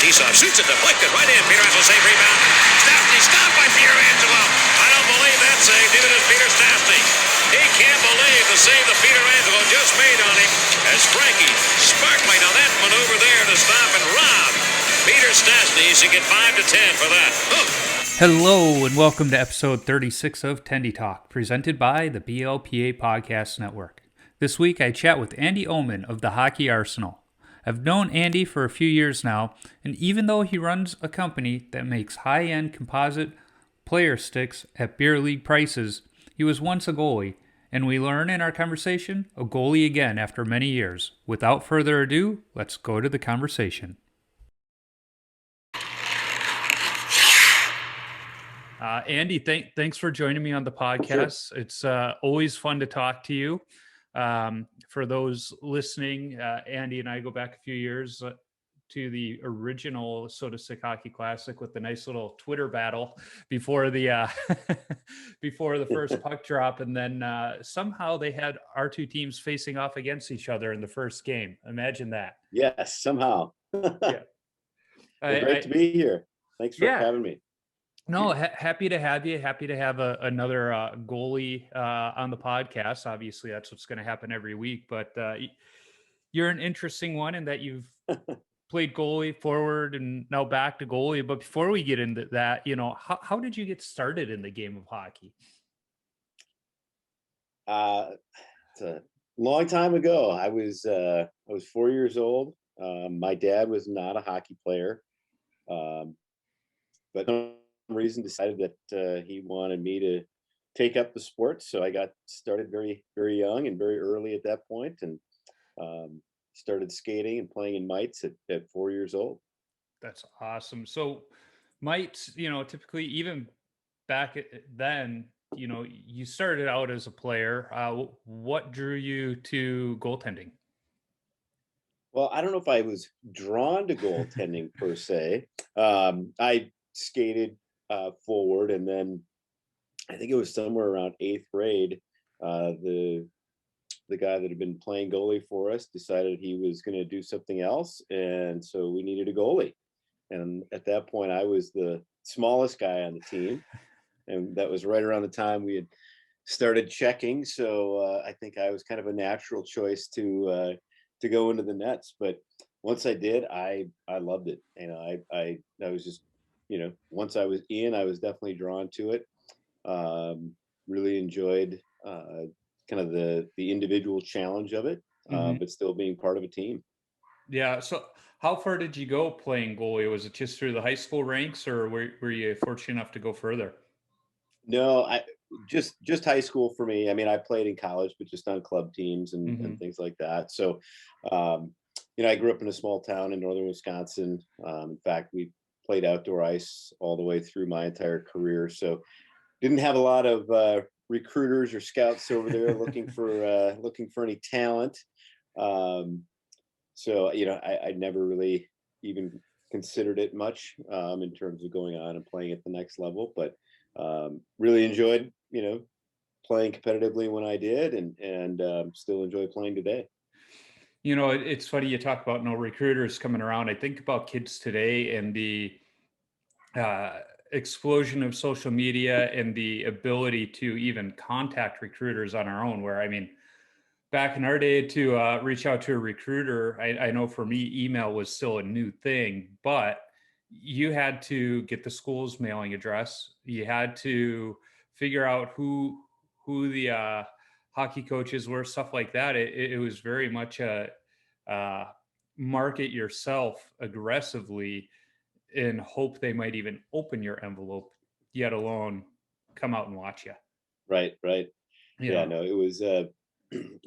T-Soft shoots it, deflected right in. Pietrangelo save rebound. Stastny stopped by Pietrangelo. I don't believe that save. Neither does Peter Stastny. He can't believe the save that Pietrangelo just made on him as Frankie sparkly. Now that maneuver there to stop and rob Peter Stastny. He should get 5 to 10 for that. Hello and welcome to episode 36 of Tendy Talk, presented by the BLPA Podcast Network. This week I chat with Andy Oman of the Hockey Arsenal. I've known Andy for a few years now, and even though he runs a company that makes high-end composite player sticks at beer league prices, he was once a goalie, and we learn in our conversation a goalie again after many years. Without further ado, let's go to the conversation. Andy, thanks for joining me on the podcast. Sure. It's always fun to talk to you. For those listening, Andy and I go back a few years to the original Soda Stick Hockey Classic with the nice little Twitter battle before the before the first puck drop, and then somehow they had our two teams facing off against each other in the first game. Imagine that. Yes, somehow. Yeah. Great to be here. Thanks for having me. No, happy to have you. Happy to have another goalie on the podcast. Obviously, that's what's going to happen every week. But you're an interesting one in that you've played goalie, forward, and now back to goalie. But before we get into that, how did you get started in the game of hockey? It's a long time ago. I was 4 years old. My dad was not a hockey player, but reason decided that he wanted me to take up the sport, so I got started very, very young and very early at that point, and started skating and playing in mites at 4 years old. That's awesome. So mites, typically even back then, you started out as a player. What drew you to goaltending? Well, I don't know if I was drawn to goaltending per se. I skated forward, and then I think it was somewhere around 8th grade, the guy that had been playing goalie for us decided he was going to do something else, and so we needed a goalie. And at that point I was the smallest guy on the team, and that was right around the time we had started checking, so I think I was kind of a natural choice to go into the nets. But once I did, I loved it. I was just, once I was in, I was definitely drawn to it. Really enjoyed kind of the individual challenge of it, but still being part of a team. Yeah. So how far did you go playing goalie? Was it just through the high school ranks, or were you fortunate enough to go further? No, I just high school for me. I mean, I played in college, but just on club teams and things like that. So, I grew up in a small town in northern Wisconsin. In fact, we played outdoor ice all the way through my entire career. So didn't have a lot of recruiters or scouts over there looking for any talent. So, I never really even considered it much in terms of going on and playing at the next level, but really enjoyed, playing competitively when I did, and still enjoy playing today. It's funny you talk about no recruiters coming around. I think about kids today and the explosion of social media and the ability to even contact recruiters on our own, where, I mean, back in our day to reach out to a recruiter, I know for me, email was still a new thing, but you had to get the school's mailing address. You had to figure out who the hockey coaches were, stuff like that. It was very much a market yourself aggressively and hope they might even open your envelope, yet alone come out and watch you. Right. Yeah, no, it was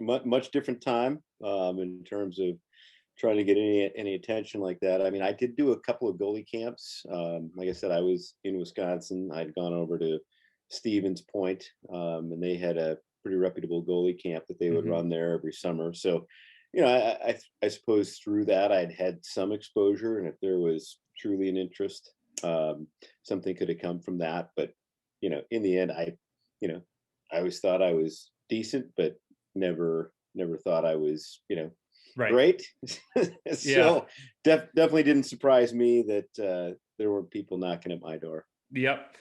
much different time in terms of trying to get any attention like that. I mean, I did do a couple of goalie camps. Like I said, I was in Wisconsin. I'd gone over to Stevens Point, and they had a pretty reputable goalie camp that they would run there every summer. So, I suppose through that I'd had some exposure, and if there was truly an interest, something could have come from that. But, in the end, I always thought I was decent, but never thought I was, Right. Yeah. So definitely didn't surprise me that there were people knocking at my door. Yep.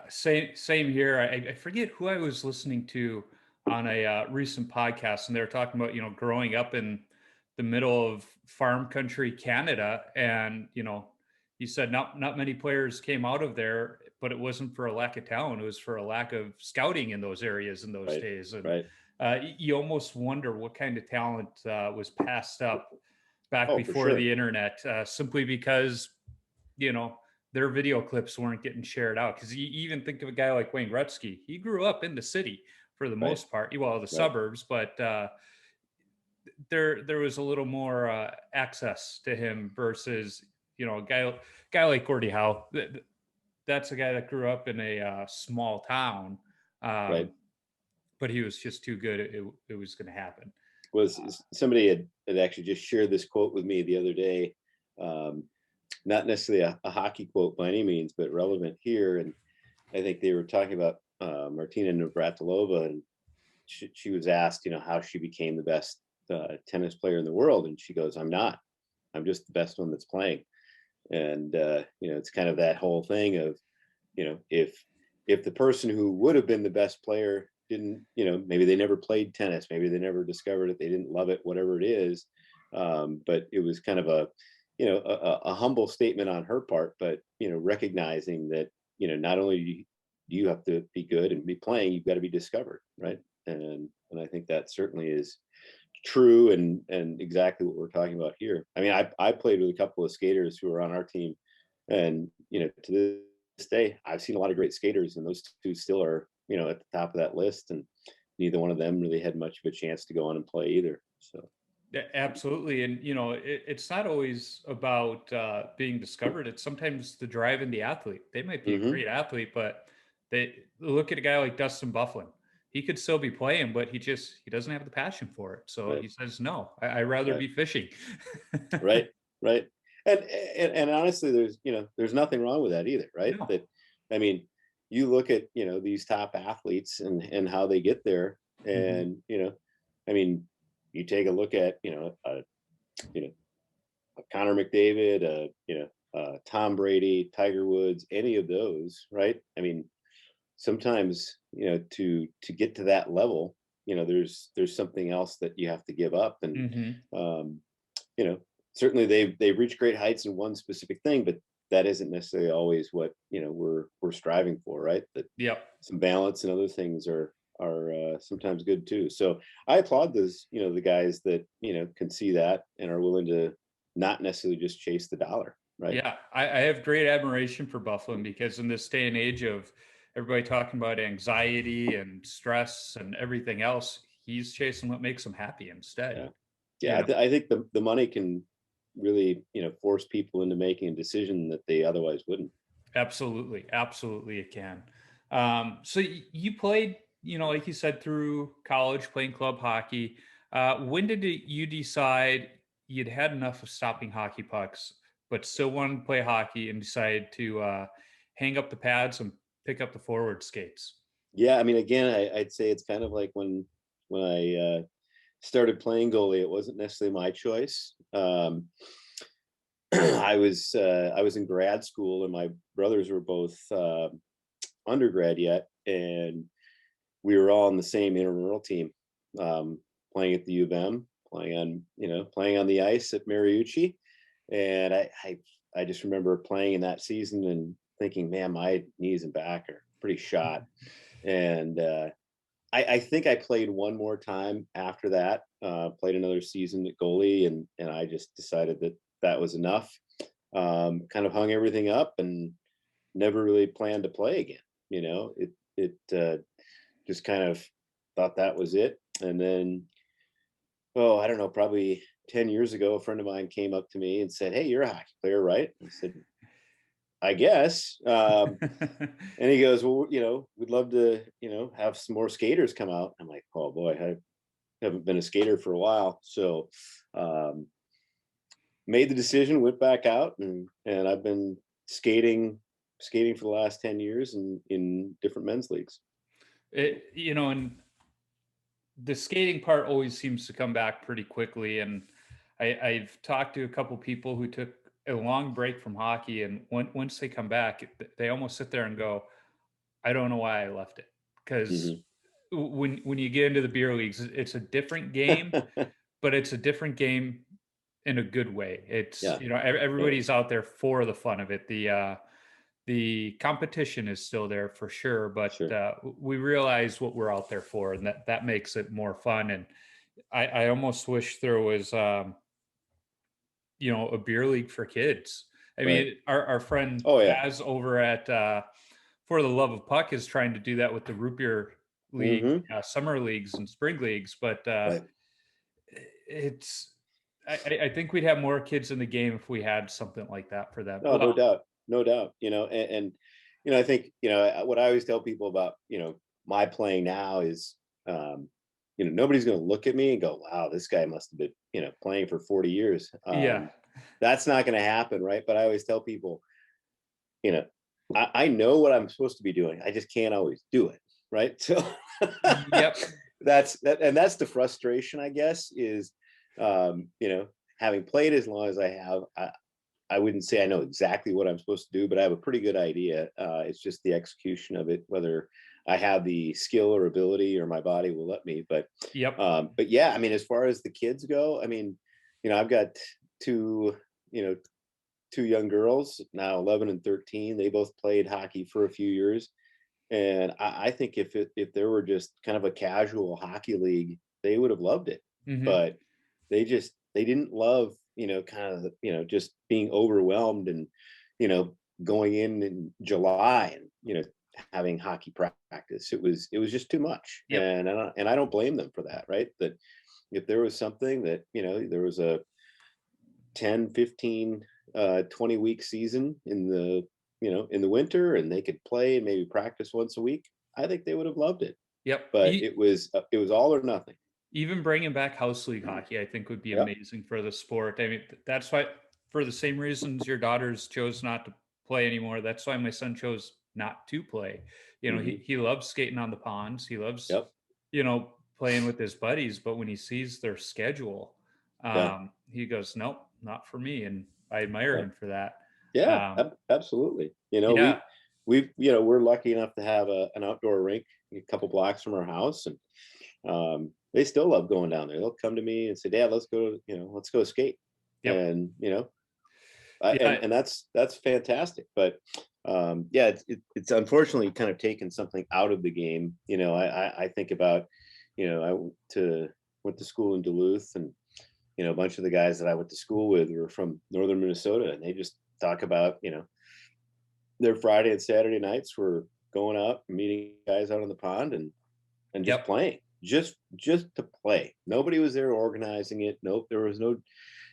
Same here. I forget who I was listening to on a recent podcast, and they were talking about, growing up in the middle of farm country Canada, and he said not many players came out of there, but it wasn't for a lack of talent; it was for a lack of scouting in those areas in those Right. days. And Right. you almost wonder what kind of talent was passed up back Oh, for before sure. the internet, simply because you know their video clips weren't getting shared out. Because you even think of a guy like Wayne Gretzky. He grew up in the city for the Right. most part, well, the Right. suburbs, but there was a little more access to him versus a guy like Gordie Howe. That's a guy that grew up in a small town, Right. but he was just too good. It was going to happen. Was somebody had actually just shared this quote with me the other day. Not necessarily a hockey quote by any means, but relevant here. And I think they were talking about Martina Navratilova, and she was asked, how she became the best tennis player in the world, and she goes, "I'm not. I'm just the best one that's playing." And it's kind of that whole thing of, if the person who would have been the best player didn't, maybe they never played tennis, maybe they never discovered it, they didn't love it, whatever it is. But it was kind of a humble statement on her part, but recognizing that not only do you have to be good and be playing, you've got to be discovered, right? And I think that certainly is true, and exactly what we're talking about here. I mean, I played with a couple of skaters who are on our team, and to this day I've seen a lot of great skaters, and those two still are at the top of that list, and neither one of them really had much of a chance to go on and play either. So Yeah, absolutely. And it's not always about being discovered. It's sometimes the drive in the athlete. They might be a mm-hmm. great athlete, but they look at a guy like Dustin Bufflin. He could still be playing, but he doesn't have the passion for it. So Right. he says, no, I'd rather Right. be fishing. Right. Right. And honestly, there's nothing wrong with that either, right? No. That, I mean, you look at these top athletes and how they get there, Mhm. and I mean, you take a look at you know a Connor McDavid, Tom Brady, Tiger Woods, any of those, right? I mean, sometimes to get to that level, there's something else that you have to give up, and Mhm. um, you know certainly they've reached great heights in one specific thing, but that isn't necessarily always what we're striving for, right? That Yep. some balance and other things are sometimes good too. So I applaud those, the guys that can see that and are willing to not necessarily just chase the dollar, right? Yeah, I have great admiration for Bufflin, because in this day and age of everybody talking about anxiety and stress and everything else, he's chasing what makes him happy instead. Yeah. You Yeah, know, I think the money can really force people into making a decision that they otherwise wouldn't. absolutely, absolutely, it can. So you played, like you said, through college, playing club hockey. When did you decide you'd had enough of stopping hockey pucks, but still wanted to play hockey, and decided to hang up the pads and pick up the forward skates? Yeah, I mean, again, I'd say it's kind of like when I started playing goalie, it wasn't necessarily my choice. I was in grad school, and my brothers were both undergrad yet, and we were all on the same intramural team, um, playing at the U of M, playing on the ice at Mariucci. And I just remember playing in that season and thinking, man, my knees and back are pretty shot. And I think I played one more time after that, played another season at goalie, and I just decided that that was enough. Kind of hung everything up and never really planned to play again. It just kind of thought that was it. And then, oh, I don't know, probably 10 years ago, a friend of mine came up to me and said, "Hey, you're a hockey player, right?" I said, "I guess." And he goes, "Well, we'd love to, have some more skaters come out." I'm like, "Oh boy, I haven't been a skater for a while." So um, made the decision, went back out, and I've been skating for the last 10 years in different men's leagues. And the skating part always seems to come back pretty quickly. And I've talked to a couple people who took a long break from hockey, and once they come back, they almost sit there and go, I don't know why I left it. Because Mhm. when you get into the beer leagues, it's a different game, but it's a different game in a good way. It's, Yeah, yeah, everybody's out there for the fun of it. The competition is still there for sure, but sure. we realize what we're out there for, and that makes it more fun. And I almost wish there was a beer league for kids. I Right. mean, our friend Oh yeah. Taz over at For the Love of Puck is trying to do that with the root beer league, Hmm. summer leagues and spring leagues, but Right. it's I think we'd have more kids in the game if we had something like that for them. No, no Well, doubt, no doubt. And I think what I always tell people about my playing now is nobody's going to look at me and go, "Wow, this guy must have been playing for 40 years." yeah, That's not going to happen, right? But I always tell people, you know, I know what I'm supposed to be doing. I just can't always do it, right? So yep, and that's the frustration, I guess, is having played as long as I have. I wouldn't say I know exactly what I'm supposed to do, but I have a pretty good idea. It's just the execution of it, whether I have the skill or ability or my body will let me. yep, But yeah, I mean, as far as the kids go, I mean, I've got two, two young girls now, 11 and 13. They both played hockey for a few years. And I think if there were just kind of a casual hockey league, they would have loved it. hmm, But they didn't love, kind of just being overwhelmed and you know going in July and having hockey practice. It was just too much, yep, and I don't blame them for that, right? That if there was something that there was a 10, 15, 20-week season in the in the winter, and they could play and maybe practice once a week, I think they would have loved it. yep. But it was all or nothing. Even bringing back house league hockey, I think would be Yep. amazing for the sport. I mean, that's why, for the same reasons your daughters chose not to play anymore. That's why my son chose not to play. Hmm. He loves skating on the ponds. He loves, Yep. playing with his buddies. But when he sees their schedule, Yeah. he goes, "Nope, not for me." And I admire Yeah. him for that. Yeah, Um, absolutely. yeah, We're lucky enough to have an outdoor rink a couple blocks from our house, and they still love going down there. They'll come to me and say, "Dad, let's go skate," yep, and yeah, and that's fantastic. But yeah, it's unfortunately kind of taken something out of the game. I think about, I went to school in Duluth, and a bunch of the guys that I went to school with were from northern Minnesota, and they just talk about, their Friday and Saturday nights were going out and meeting guys out on the pond and just yep, playing, just to play. Nobody was there organizing it. Nope, there was no,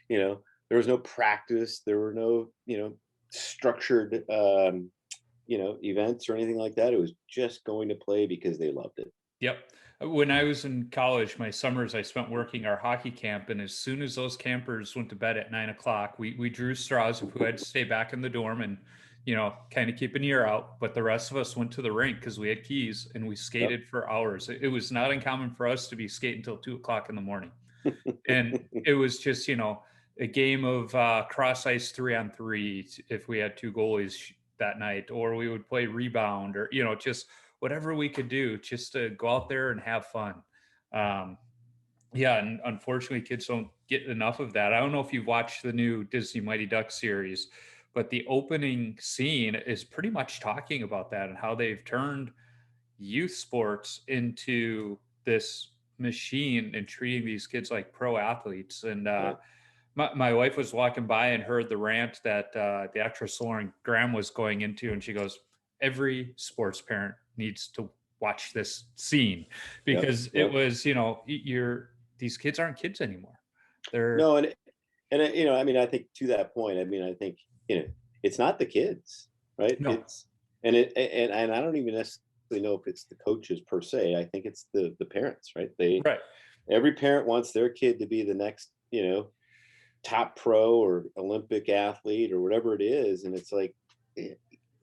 there was no practice. There were no, structured, events or anything like that. It was just going to play because they loved it. yep. When I was in college, my summers I spent working our hockey camp, and as soon as those campers went to bed at 9 o'clock, we drew straws of who had to stay back in the dorm and kind of keep an ear out. But the rest of us went to the rink because we had keys, and we Yep. skated for hours. It was not uncommon for us to be skating until 2 o'clock in the morning, and it was just a game of cross ice 3-on-3 if we had two goalies that night, or we would play rebound, or just whatever we could do just to go out there and have fun. um, yeah, and unfortunately kids don't get enough of that. I don't know if you've watched the new Disney Mighty Ducks series, but the opening scene is pretty much talking about that and how they've turned youth sports into this machine and treating these kids like pro athletes. And Right. my wife was walking by and heard the rant that the actress Lauren Graham was going into, and she goes, "Every sports parent needs to watch this scene Yep. because it Yep. was, you're these kids aren't kids anymore. They're No, and I mean, I think to that point, I mean, I think it's not the kids, right? no, It's and I don't even necessarily know if it's the coaches per se. I think it's the parents, right? right, Every parent wants their kid to be the next, top pro or Olympic athlete or whatever it is, and it's like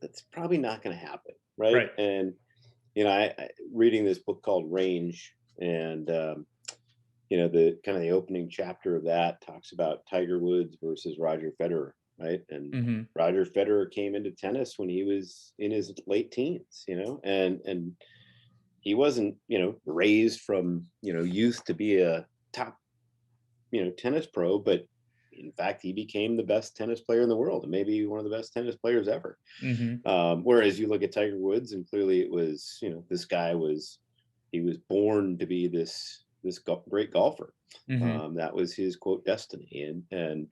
that's probably not going to happen, right? right, And I reading this book called Range, and the kind of the opening chapter of that talks about Tiger Woods versus Roger Federer, right? And Mm-hmm. Roger Federer came into tennis when he was in his late teens, and he wasn't, raised from, youth to be a top, tennis pro, but in fact, he became the best tennis player in the world, and maybe one of the best tennis players ever. Mm-hmm. Whereas you look at Tiger Woods, and clearly it was, this guy he was born to be this great golfer. Mm-hmm. That was his quote destiny, and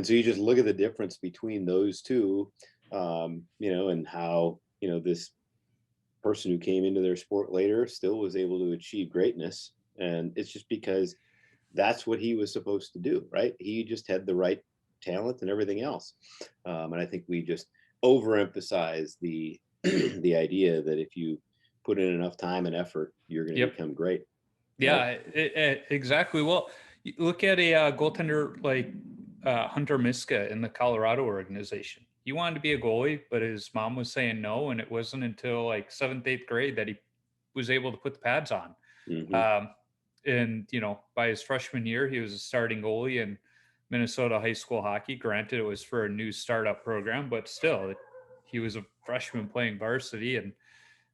so you just look at the difference between those two, and how this person who came into their sport later still was able to achieve greatness, and it's just because that's what he was supposed to do, right? He just had the right talent and everything else, and I think we just overemphasize the the idea that if you put in enough time and effort, you're going to Yep. become great. Yeah, exactly. Well, you look at a goaltender like Hunter Miska in the Colorado organization. He wanted to be a goalie, but his mom was saying no, and it wasn't until like 7th, 8th grade that he was able to put the pads on. Mhm. And by his freshman year, he was a starting goalie in Minnesota high school hockey. Granted, it was for a new startup program, but still, he was a freshman playing varsity, and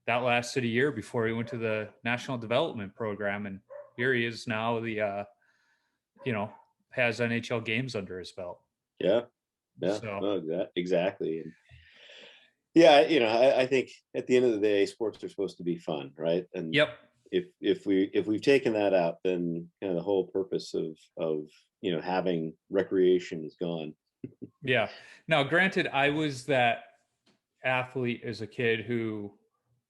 that lasted a year before he went to the national development program. And here he is now, has NHL games under his belt. Yeah, So, no, exactly. And yeah, I think at the end of the day, sports are supposed to be fun, right? And yep. if we've taken that out, then kind of the whole purpose of having recreation is gone. Yeah. Now, granted, I was that athlete as a kid who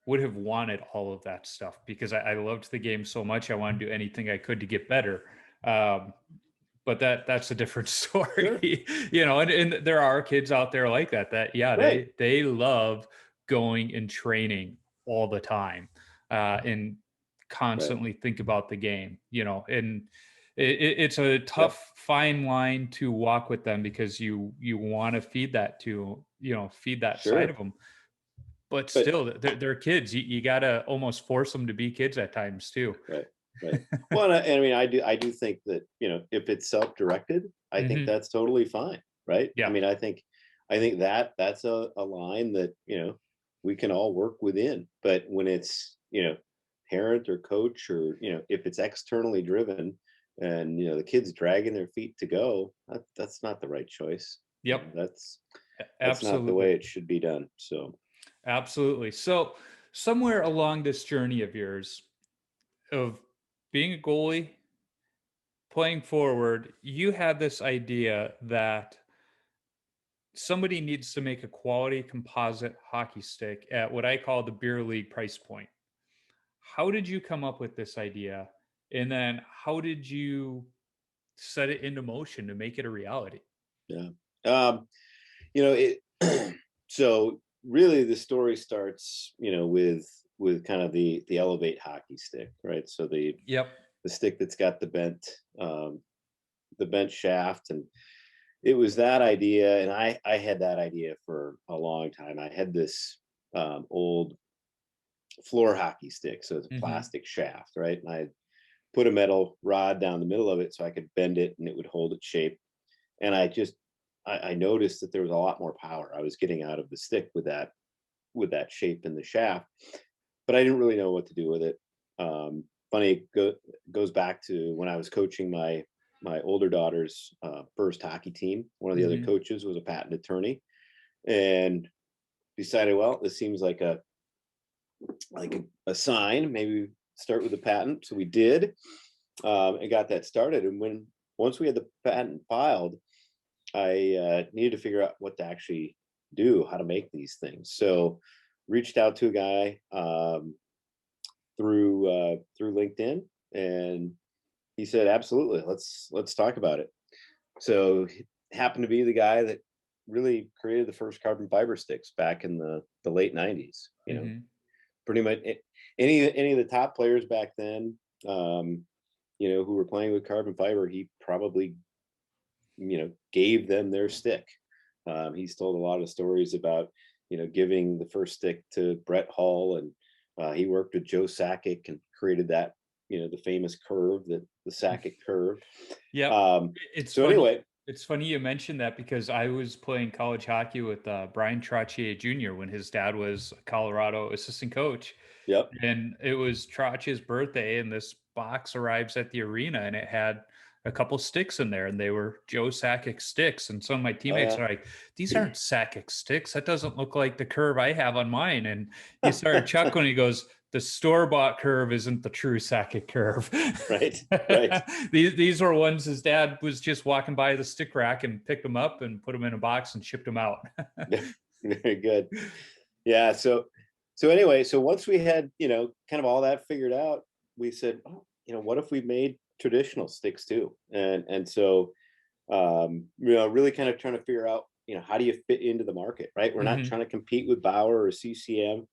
would have wanted all of that stuff because I loved the game so much. I wanted to do anything I could to get better. But that's a different story. Sure. And there are kids out there like that yeah, Right. they love going and training all the time, and Right. constantly think about the game, and it's a Yep. tough fine line to walk with them because you want to feed that feed that side Sure. of them, but But still they're kids. You gotta almost force them to be kids at times too. right. Right. Well, and I mean, I do think that, if it's self-directed, I think Hmm. that's totally fine, right? I Yeah. mean, I think that's a line that, we can all work within. But when it's, parent or coach, or, if it's externally driven, and, the kid's dragging their feet to go, that's not the right choice. Yep. That's not the Absolutely. way it should be done. So, Absolutely. So, somewhere along this journey of yours of being a goalie, playing forward, you had this idea that somebody needs to make a quality composite hockey stick at what I call the beer league price point. How did you come up with this idea? And then how did you set it into motion to make it a reality? yeah. Um, it so really the story starts, with kind of the elevate hockey stick, right? So Yep. the stick that's got the bent shaft, and it was that idea, and I had that idea for a long time. I had this old floor hockey stick, so it's a Hmm. plastic shaft, right? And I put a metal rod down the middle of it so I could bend it and it would hold its shape. And I noticed that there was a lot more power I was getting out of the stick with that shape in the shaft, but I didn't really know what to do with it. Funny, goes back to when I was coaching my older daughter's first hockey team. One of the other Hmm. coaches was a patent attorney, and decided, well, this seems like a sign. Maybe start with a patent. So we did, and got that started. And once we had the patent filed, I needed to figure out what to actually do, how to make these things. So reached out to a guy, through LinkedIn, and he said, "Absolutely, let's talk about it." So he happened to be the guy that really created the first carbon fiber sticks back in the late '90s. Hmm. Pretty much any of the top players back then, who were playing with carbon fiber, he probably gave them their stick. He's told a lot of stories about giving the first stick to Brett Hull, and he worked with Joe Sakic and created that the famous curve that the Sakic curve. Yeah. Um, It's so funny. anyway, It's funny you mentioned that because I was playing college hockey with Brian Trottier Jr. when his dad was a Colorado assistant coach. yep. And it was Trotch's birthday, and this box arrives at the arena, and it had a couple sticks in there, and they were Joe Sakic sticks. And some of my Oh teammates yeah. are like, "These aren't Sakic sticks. That doesn't look like the curve I have on mine." And he started chuckling. He goes, "The store-bought curve isn't the true Sakic curve." Right. Right. These were ones his dad was just walking by the stick rack and picked them up and put them in a box and shipped them out. Very good. Yeah. So anyway, so once we had, kind of all that figured out, we said, oh, what if we made traditional sticks too? And so, really kind of trying to figure out, how do you fit into the market, right? We're not Mhm. trying to compete with Bauer or CCM,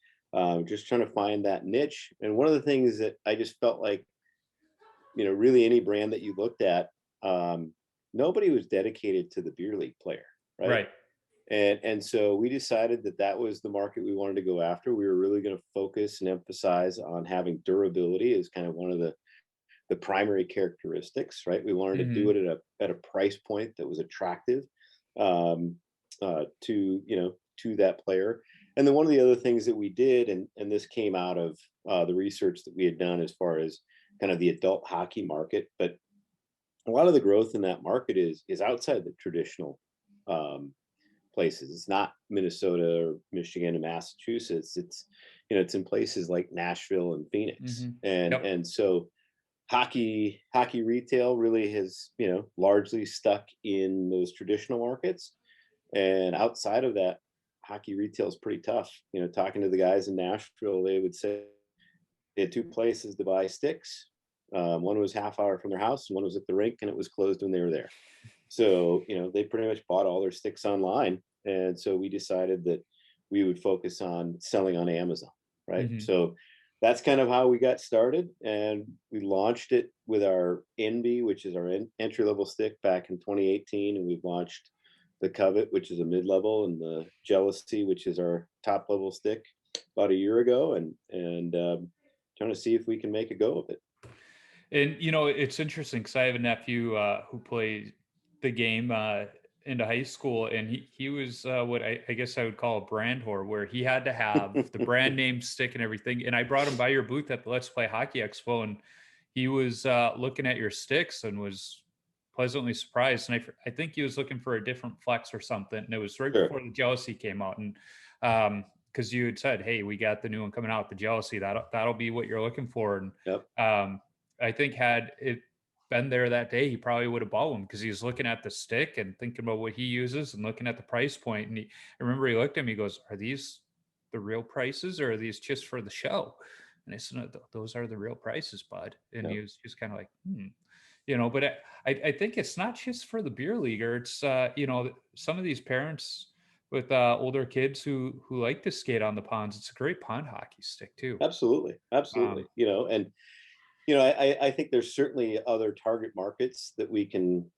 just trying to find that niche. And one of the things that I just felt like, really any brand that you looked at, nobody was dedicated to the beer league player, right? Right. And so we decided that that was the market we wanted to go after. We were really going to focus and emphasize on having durability as kind of one of the primary characteristics, right? We wanted to do Mhm. it at a price point that was attractive, um, to that player. And then one of the other things that we did, and this came out of the research that we had done as far as kind of the adult hockey market, but a lot of the growth in that market is outside the traditional um, places. It's not Minnesota or Michigan and Massachusetts. It's in places like Nashville and Phoenix. Mhm. And Yep. and so hockey retail really has, largely stuck in those traditional markets. And outside of that, hockey retail is pretty tough. Talking to the guys in Nashville, they would say they had two places to buy sticks. One was half hour from their house, and one was at the rink, and it was closed when they were there. So, they pretty much bought all their sticks online. And so we decided that we would focus on selling on Amazon, right? Mhm. So that's kind of how we got started. And we launched it with our Envy, which is our entry level stick, back in 2018. And we've launched the Covet, which is a mid level, and the Jealousy, which is our top level stick, about a year ago. And trying to see if we can make a go of it. And it's interesting because I have a nephew who played the game into high school, and he was what I guess I would call a brand whore, where he had to have the brand name stick and everything. And I brought him by your booth at the Let's Play Hockey Expo, and he was looking at your sticks and was pleasantly surprised. And I think he was looking for a different flex or something. And it was right Sure. before the Jealousy came out, and because you had said, "Hey, we got the new one coming out, the Jealousy. That'll be what you're looking for." And Yep. I think had it been there that day, he probably would have bought one because he was looking at the stick and thinking about what he uses and looking at the price point. And I remember he looked at me, he goes, "Are these the real prices or are these just for the show?" And I said, "No, those are the real prices, bud." And Yep. he was just kind of like, but I think it's not just for the beer leaguer. It's, some of these parents with older kids who like to skate on the ponds. It's a great pond hockey stick too. Absolutely. Absolutely. Um, And I think there's certainly other target markets that we can,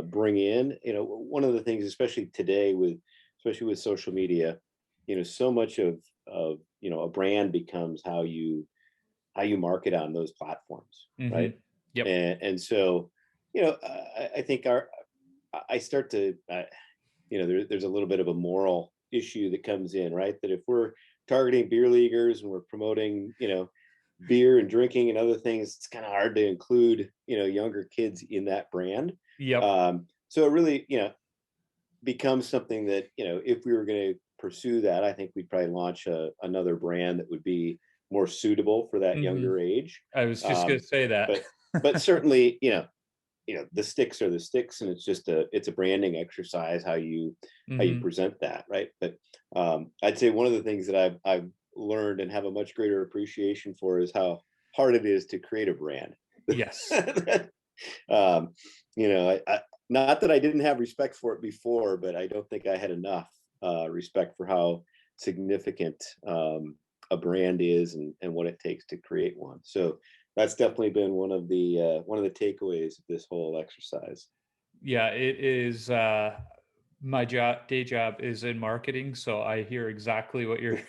bring in. One of the things, especially today, especially with social media, so much of a brand becomes how you market on those platforms, right? Yep. And so, I think I start to, there's a little bit of a moral issue that comes in, right? That if we're targeting beer leaguers and we're promoting, beer and drinking and other things, it's kind of hard to include, younger kids in that brand. Yep. So it really, becomes something that, if we were going to pursue that, I think we'd probably launch another brand that would be more suitable for that Mhm. younger age. I was just gonna say that. But certainly, the sticks are the sticks, and it's a branding exercise how you Mhm. present that, right? But I'd say one of the things that I've learned and have a much greater appreciation for is how hard it is to create a brand. Yes. um, not that I didn't have respect for it before, but I don't think I had enough respect for how significant a brand is, and what it takes to create one. So that's definitely been one of the takeaways of this whole exercise. Yeah, it is my day job is in marketing, so I hear exactly what you're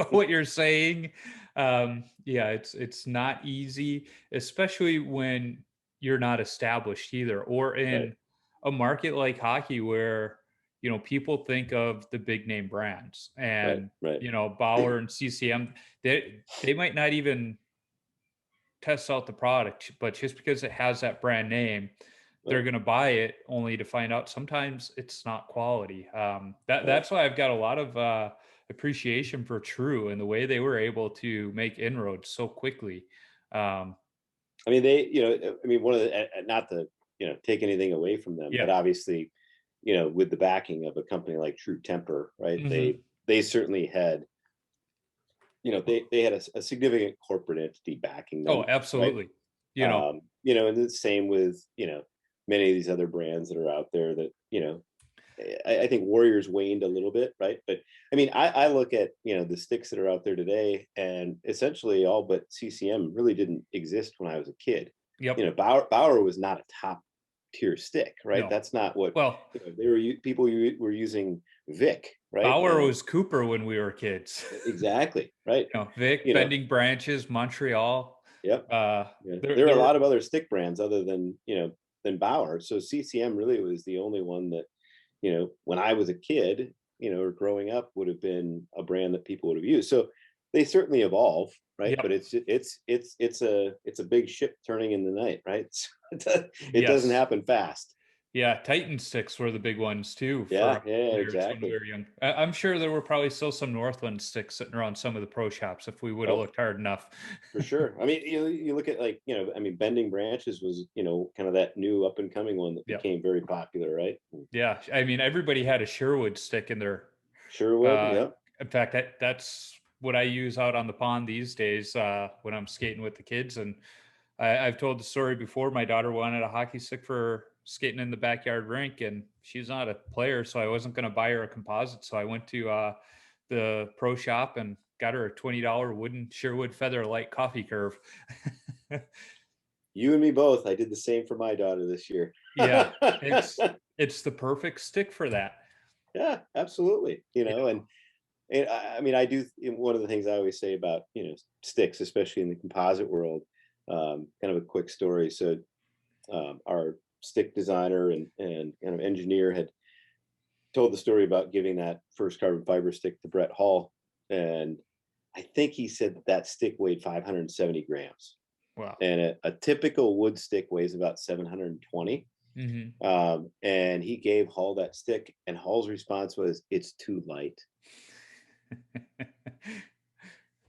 what you're saying. Yeah, it's not easy, especially when you're not established either, or Right, in a market like hockey where people think of the big name brands, right, and right, Bauer and CCM, they might not even test out the product, but just because it has that brand name, they're right, going to buy it only to find out sometimes it's not quality. right. That's why I've got a lot of appreciation for True and the way they were able to make inroads so quickly. Um, I mean, they, I mean, one of the, not to, take anything away from them, yeah. but obviously, with the backing of a company like True Temper, right? Hmm. They certainly had, they had a significant corporate entity backing Oh, them, right? absolutely. And the same with, many of these other brands that are out there that, I think Warriors waned a little bit, right? But I mean, I look at the sticks that are out there today, and essentially all but CCM really didn't exist when I was a kid. Yep. Bauer was not a top tier stick, right? No. That's not what Well, they were. People were using Vic, right? Bauer And was Cooper when we were kids. exactly, right. Vic, You know, Bending Branches, Montreal. yep. Uh, Yeah. there, There are a there lot of other stick brands other than than Bauer. So CCM really was the only one that when I was a kid, or growing up, would have been a brand that people would have used. So they certainly evolve, right? But Yep. it's a big ship turning in the night, right? So it doesn't Yes. happen fast. Yeah, Titan sticks were the big ones too for Yeah, yeah, players when we exactly. were young. I'm sure there were probably still some Northland sticks sitting around some of the pro shops if we would have Oh, looked hard enough. for sure. I mean, you look at like, I mean, Bending Branches was, kind of that new up and coming one that Yep. became very popular, right? Yeah, I mean everybody had a Sherwood stick in their. Sherwood, Uh, yeah. in fact, that's what I use out on the pond these days when I'm skating with the kids. And I've told the story before. My daughter wanted a hockey stick for skating in the backyard rink, and she's not a player, so I wasn't going to buy her a composite. So I went to the pro shop and got her a $20 wooden Sherwood Feather Light coffee curve. You and me both. I did the same for my daughter this year. Yeah, it's the perfect stick for that. Yeah, absolutely. You And I mean, I do. One of the things I always say about sticks, especially in the composite world, kind of a quick story. So, our stick designer and kind of engineer had told the story about giving that first carbon fiber stick to Brett Hall, and I think he said that stick weighed 570 grams, Wow. and a typical wood stick weighs about 720. Hmm. And he gave Hall that stick, and Hall's response was, "It's too light."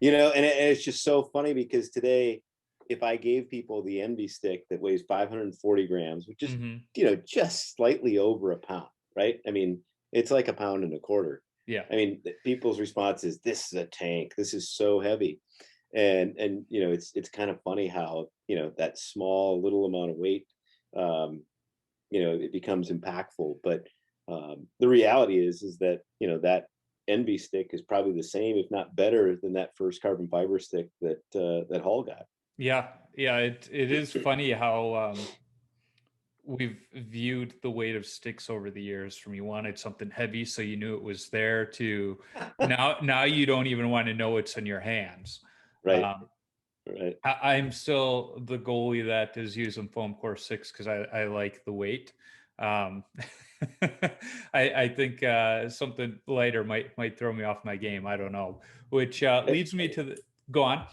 And it's just so funny because today, if I gave people the envy stick that weighs 540 grams, which is Hmm. just slightly over a pound, right? I mean, it's like a pound and a quarter. Yeah. I mean, people's response is, "This is a tank. This is so heavy." And it's kind of funny how that small little amount of weight, um, it becomes impactful. But the reality is that that envy stick is probably the same, if not better, than that first carbon fiber stick that Hall got. Yeah, yeah, it is funny how we've viewed the weight of sticks over the years from you wanted something heavy so you knew it was there to now you don't even want to know it's in your hands. Right, Um, right. I'm still the goalie that is using foam core 6 because I like the weight. Um, I think something lighter might throw me off my game. I don't know. Which leads me to the go on.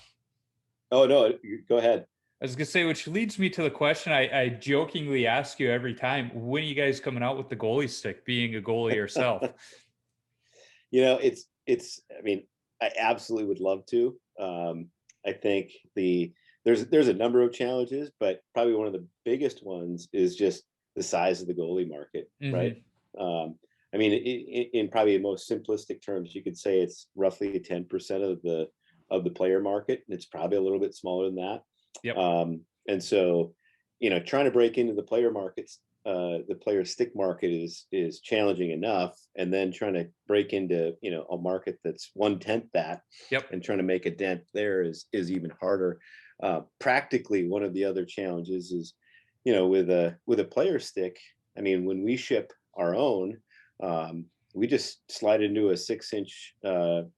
Oh no, go ahead. I was gonna say, which leads me to the question I jokingly ask you every time: when are you guys coming out with the goalie stick? Being a goalie yourself, It's. I mean, I absolutely would love to. I think there's a number of challenges, but probably one of the biggest ones is just the size of the goalie market, right? hmm Um, I mean, in probably most simplistic terms, you could say it's roughly 10% of the player market, and it's probably a little bit smaller than that. yep, And so, trying to break into the player markets, the player stick market is challenging enough, and then trying to break into a market that's 1/10 that, yep, and trying to make a dent there is even harder. Practically, one of the other challenges is, with a player stick. I mean, when we ship our own, we just slide into a 6-inch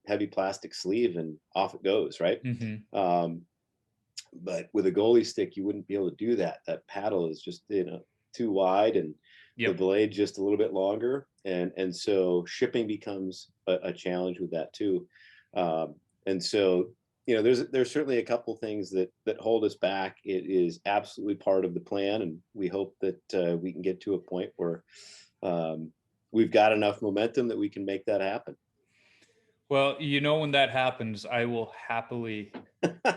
heavy plastic sleeve and off it goes, right? But with a goalie stick, you wouldn't be able to do that. That paddle is just, too wide, and the blade just a little bit longer. And so shipping becomes a challenge with that too. And so, there's certainly a couple things that hold us back. It is absolutely part of the plan, and we hope that we can get to a point where we've got enough momentum that we can make that happen. Well, when that happens, I will happily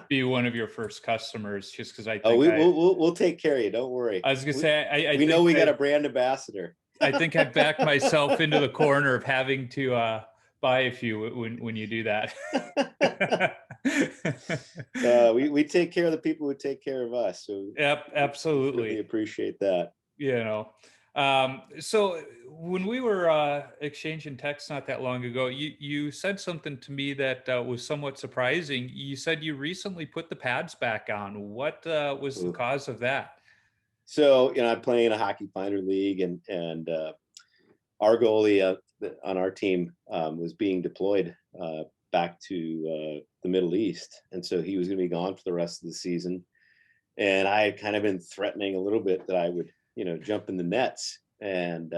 be one of your first customers, just because I think we'll take care of you. Don't worry. I was gonna say we know we got a brand ambassador. I think I backed myself into the corner of having to buy a few when you do that. We take care of the people who take care of us. So yep, absolutely. We appreciate that. So when we were exchanging texts not that long ago, you said something to me that was somewhat surprising. You said you recently put the pads back on. What was the cause of that? So, I'm playing in a hockey finder league, and our goalie on our team was being deployed back to the Middle East. And so he was going to be gone for the rest of the season. And I had kind of been threatening a little bit that I would, jump in the nets. And,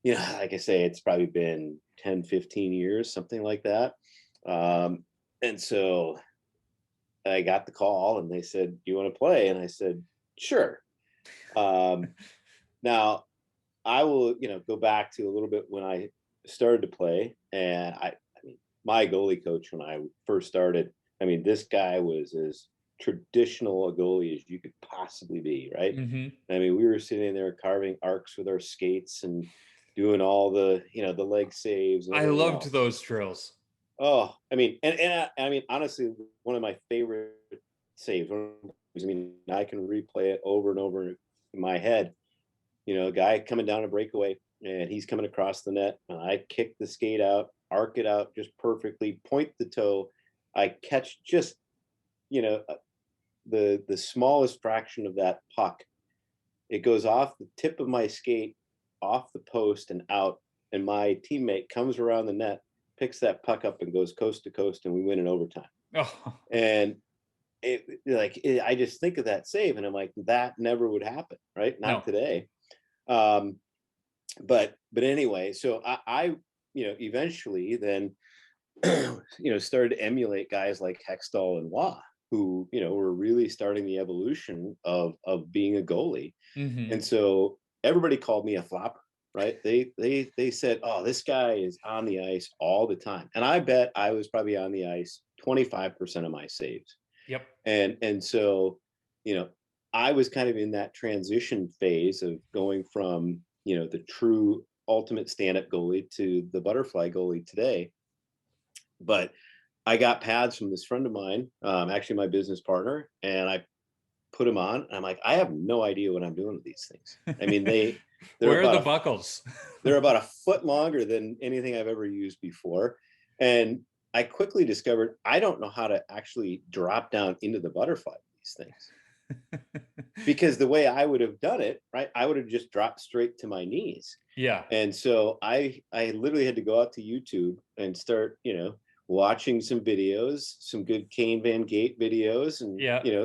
like I say, it's probably been 10, 15 years, something like that. And so I got the call and they said, "Do you want to play?" And I said, "Sure." Now I will, go back to a little bit when I started to play. And I mean, my goalie coach when I first started, this guy was as traditional a goalie as you could possibly be, right? We were sitting there carving arcs with our skates and doing all the, the leg saves. I loved those drills. Oh, honestly, one of my favorite saves. I can replay it over and over in my head. A guy coming down a breakaway and he's coming across the net, and I kick the skate out, arc it out just perfectly, point the toe. I catch just, the smallest fraction of that puck. It goes off the tip of my skate, off the post and out, and my teammate comes around the net, picks that puck up and goes coast to coast, and we win in overtime. And I just think of that save and I'm like, that never would happen, right? Not today. But anyway, so I eventually then started to emulate guys like Hextall and Waugh, who were really starting the evolution of being a goalie. And so everybody called me a flopper, right? They said, "Oh, this guy is on the ice all the time." And I bet I was probably on the ice 25% of my saves. Yep. And so I was kind of in that transition phase of going from the true ultimate stand-up goalie to the butterfly goalie today. But I got pads from this friend of mine, actually my business partner, and I put them on. And I'm like, I have no idea what I'm doing with these things. Where are the buckles? They're about a foot longer than anything I've ever used before. And I quickly discovered I don't know how to actually drop down into the butterfly with these things. Because the way I would have done it, right, I would have just dropped straight to my knees. Yeah. And so I literally had to go out to YouTube and start, watching some videos, some good Kane Van Gate videos, and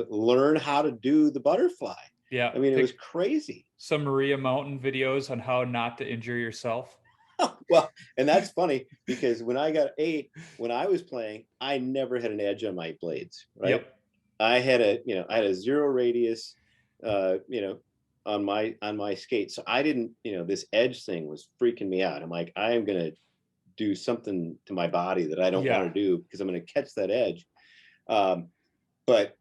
learn how to do the butterfly. Yeah. It was crazy. Some Maria Mountain videos on how not to injure yourself. Well, and that's funny because when I was playing, I never had an edge on my blades, right? Yep. I had a zero radius, on my skate. So I didn't, this edge thing was freaking me out. I'm like, I am going to do something to my body that I don't want to do because I'm going to catch that edge. But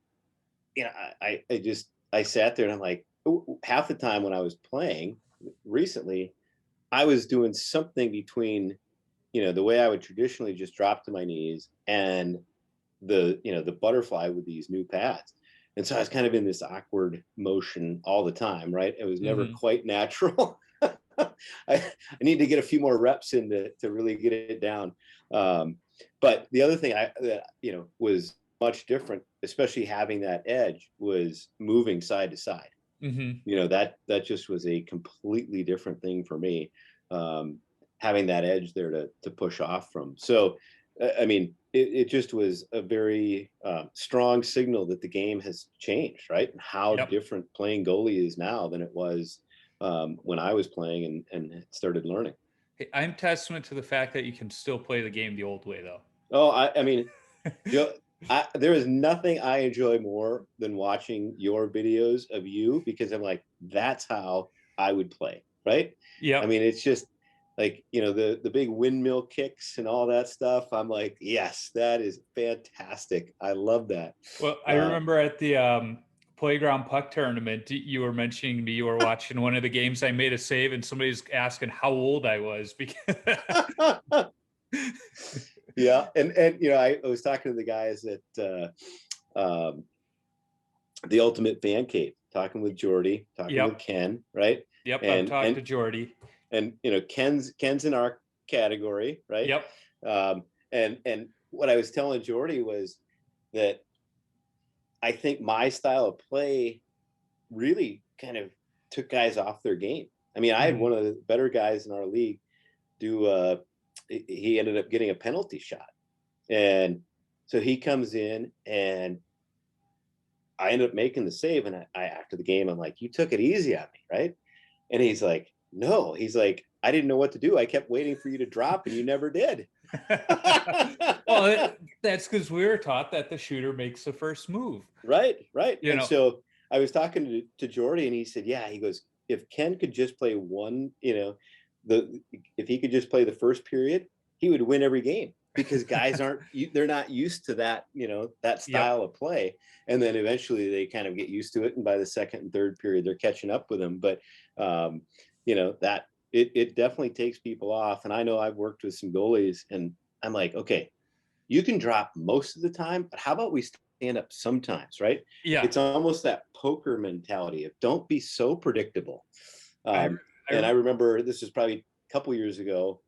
I sat there and I'm like, half the time when I was playing recently, I was doing something between, the way I would traditionally just drop to my knees and the butterfly with these new pads. And so I was kind of in this awkward motion all the time, right? It was never quite natural. I need to get a few more reps in to really get it down. But the other thing that was much different, especially having that edge, was moving side to side. That just was a completely different thing for me. having that edge there to push off from. So, I mean, it just was a very strong signal that the game has changed, right? And how Yep. different playing goalie is now than it was when I was playing and started learning. Hey, I'm testament to the fact that you can still play the game the old way, though. Oh, I mean, Joe, there is nothing I enjoy more than watching your videos of you, because I'm like, that's how I would play, right? I Yep. mean, it's just like, the big windmill kicks and all that stuff. I'm like, yes, that is fantastic. I love that. Well, I remember at the playground puck tournament, you were mentioning to me you were watching one of the games. I made a save, and somebody's asking how old I was because. Yeah, and I was talking to the guys at the Ultimate Fan Cave, talking with Jordy, talking with Yep. Ken, right? Yep. I've And talked to Jordy. and Ken's in our category, right? Yep. And what I was telling Jordy was that I think my style of play really kind of took guys off their game. I mean, I had one of the better guys in our league do he ended up getting a penalty shot, and so he comes in and I ended up making the save. And I after the game, I'm like, you took it easy on me, right? And he's like, no. He's like, I didn't know what to do. I kept waiting for you to drop, and you never did. Well, that's because we were taught that the shooter makes the first move. Right. You So I was talking to Jordy, and he said, yeah, he goes, if Ken could just play one, if he could just play the first period, he would win every game, because guys they're not used to that, that style of play. And then eventually they kind of get used to it. And by the second and third period, they're catching up with them. But, that it definitely takes people off. And I know I've worked with some goalies, and I'm like, okay, you can drop most of the time, but how about we stand up sometimes, right? Yeah. It's almost that poker mentality of don't be so predictable. And I remember this was probably a couple years ago.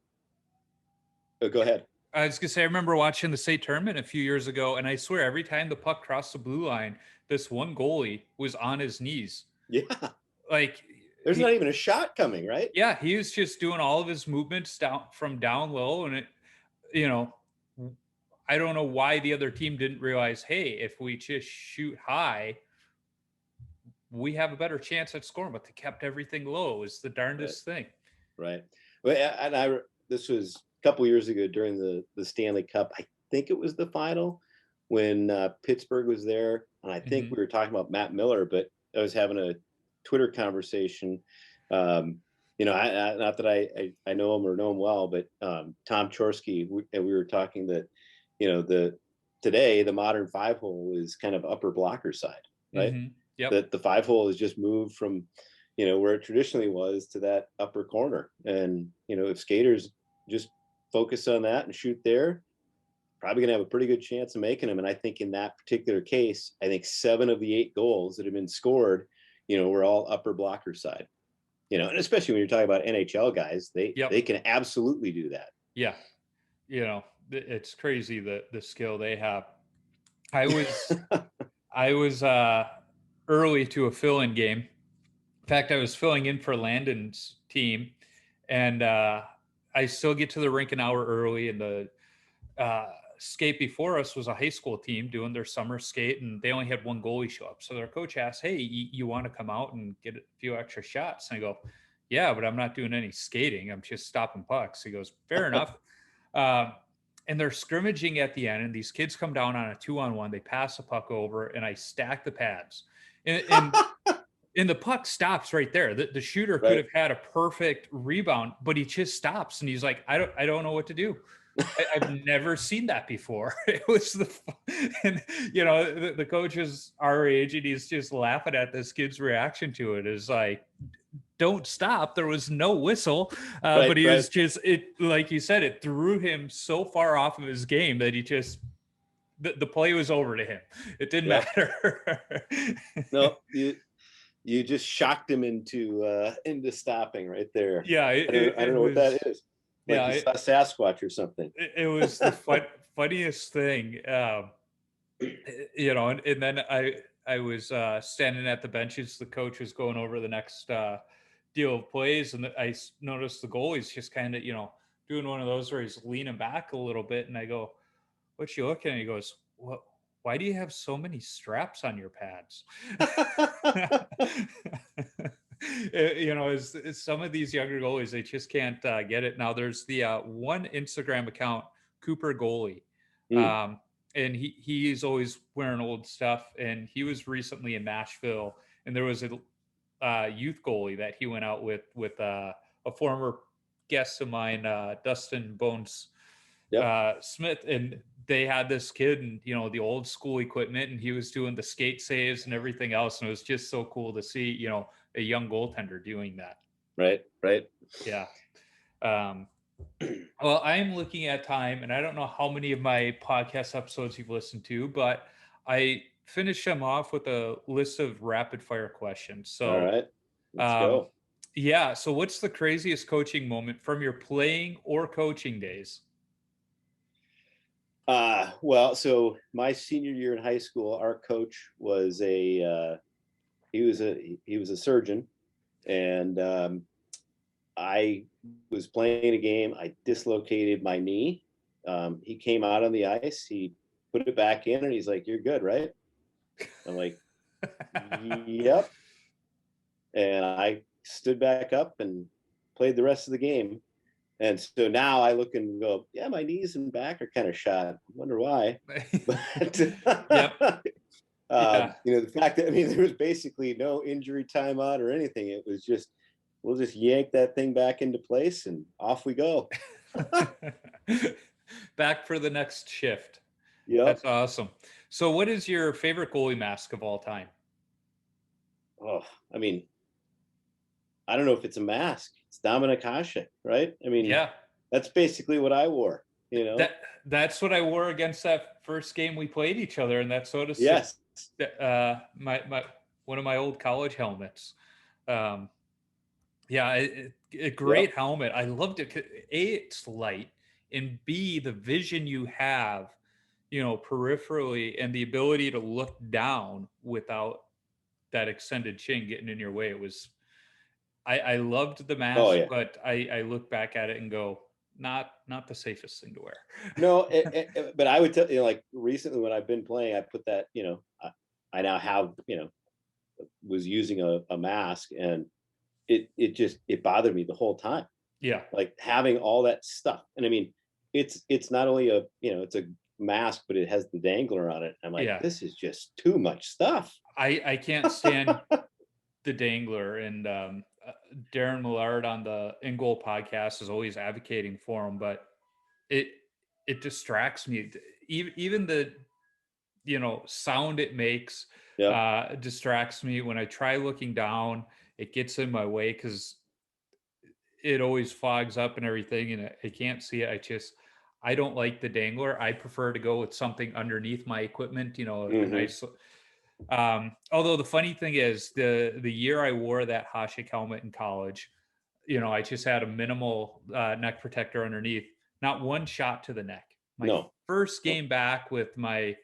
Oh, go ahead. I was gonna say, I remember watching the state tournament a few years ago, and I swear every time the puck crossed the blue line, this one goalie was on his knees. Yeah. Like, there's not even a shot coming, right? Yeah, he was just doing all of his movements down low, and I don't know why the other team didn't realize, hey, if we just shoot high, we have a better chance at scoring. But they kept everything low. Is the darndest thing. Right. Well, and this was a couple years ago during the Stanley Cup. I think it was the final when Pittsburgh was there, and I think we were talking about Matt Miller, but I was having a Twitter conversation. Not that I know him or know him well, but Tom Chorsky, and we were talking that, today the modern 5-hole is kind of upper blocker side, right? Yep. That the 5-hole has just moved from, where it traditionally was, to that upper corner. And, if skaters just focus on that and shoot there, probably going to have a pretty good chance of making them. And I think in that particular case, I think 7 of the 8 goals that have been scored, were all upper blocker side, and especially when you're talking about NHL guys, they can absolutely do that. Yeah. It's crazy the skill they have. I was early to a fill-in game. In fact, I was filling in for Landon's team, and I still get to the rink an hour early. And the skate before us was a high school team doing their summer skate, and they only had one goalie show up. So their coach asked, hey, you want to come out and get a few extra shots? And I go, yeah, but I'm not doing any skating. I'm just stopping pucks. He goes, fair enough. And they're scrimmaging at the end, and these kids come down on a 2-on-1. They pass the puck over, and I stack the pads. And the puck stops right there. The shooter could have had a perfect rebound, but he just stops, and he's like, I don't know what to do. I've never seen that before. It was the coach is our age, and he's just laughing at this kid's reaction to it. Is like, don't stop. There was no whistle, but he was just, it, like you said, it threw him so far off of his game that he just, the play was over to him. It didn't matter. No, you just shocked him into stopping right there. Yeah, I don't know what that is. Like you saw Sasquatch or something. It was the funniest thing. And then I was standing at the benches. The coach was going over the next deal of plays, and noticed the goalie's just kind of, doing one of those where he's leaning back a little bit, and I go, "What you looking at?" He goes, "What? Why do you have so many straps on your pads?" Is some of these younger goalies, they just can't get it. Now there's the one Instagram account, Cooper Goalie, Mm, and he's always wearing old stuff. And he was recently in Nashville, and there was a youth goalie that he went out with a former guest of mine, Dustin Bones yep. Smith, and they had this kid and the old school equipment, and he was doing the skate saves and everything else, and it was just so cool to see a young goaltender doing that. Right. Right. Yeah. um well, I'm looking at time, and I don't know how many of my podcast episodes you've listened to, but I finished them off with a list of rapid fire questions. All So right. Let's um go. yeah, so what's the craziest coaching moment from your playing or coaching days? Well, so my senior year in high school, our coach was he was a surgeon, and I was playing a game. I dislocated my knee. He came out on the ice. He put it back in, and he's like, "You're good, right?" I'm like, "Yep." And I stood back up and played the rest of the game. And so now I look and go, "Yeah, my knees and back are kind of shot. I wonder why." Yep. But Yeah. the fact that there was basically no injury timeout or anything. It was just, we'll just yank that thing back into place and off we go. Back for the next shift. Yep. That's awesome. So what is your favorite goalie mask of all time? Oh, I mean, I don't know if it's a mask. It's Dominic Hasek, right? Yeah. That's basically what I wore. You know. That's what I wore against that first game we played each other, and that's sort of Yes. my one of my old college helmets. Um, yeah, a Yep. great helmet. I loved it. A, it's light, and B, the vision you have, peripherally, and the ability to look down without that extended chin getting in your way. It was, I loved the Oh mask, yeah. but I look back at it and go, not the safest thing to wear. No, but I would tell you, like recently when I've been playing, I put that. I now have was using a mask, and it bothered me the whole time, Yeah. like having all that stuff. And it's not only it's a mask, but it has the dangler on it. I'm like, Yeah. this is just too much stuff. I can't stand the dangler, and Darren Millard on the In Goal podcast is always advocating for him, but it it distracts me. Even the sound it makes Yeah. distracts me. When I try looking down, it gets in my way because it always fogs up and everything, and I can't see it. I don't like the dangler. I prefer to go with something underneath my equipment, a Hmm. nice. Although the funny thing is, the year I wore that Hasek helmet in college, I just had a minimal neck protector underneath, not one shot to the neck. My No. first No. game back with my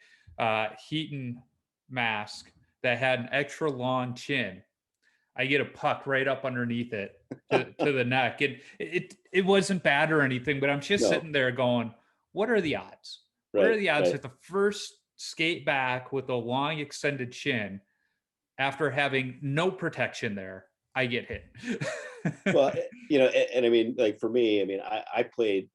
Heaton mask that had an extra long chin, I get a puck right up underneath it to the neck. It wasn't bad or anything, but I'm just No. sitting there going, what are the odds? What are Right. the odds Right. that the first skate back with a long extended chin, after having no protection there, I get hit? Well, and like for me, I played,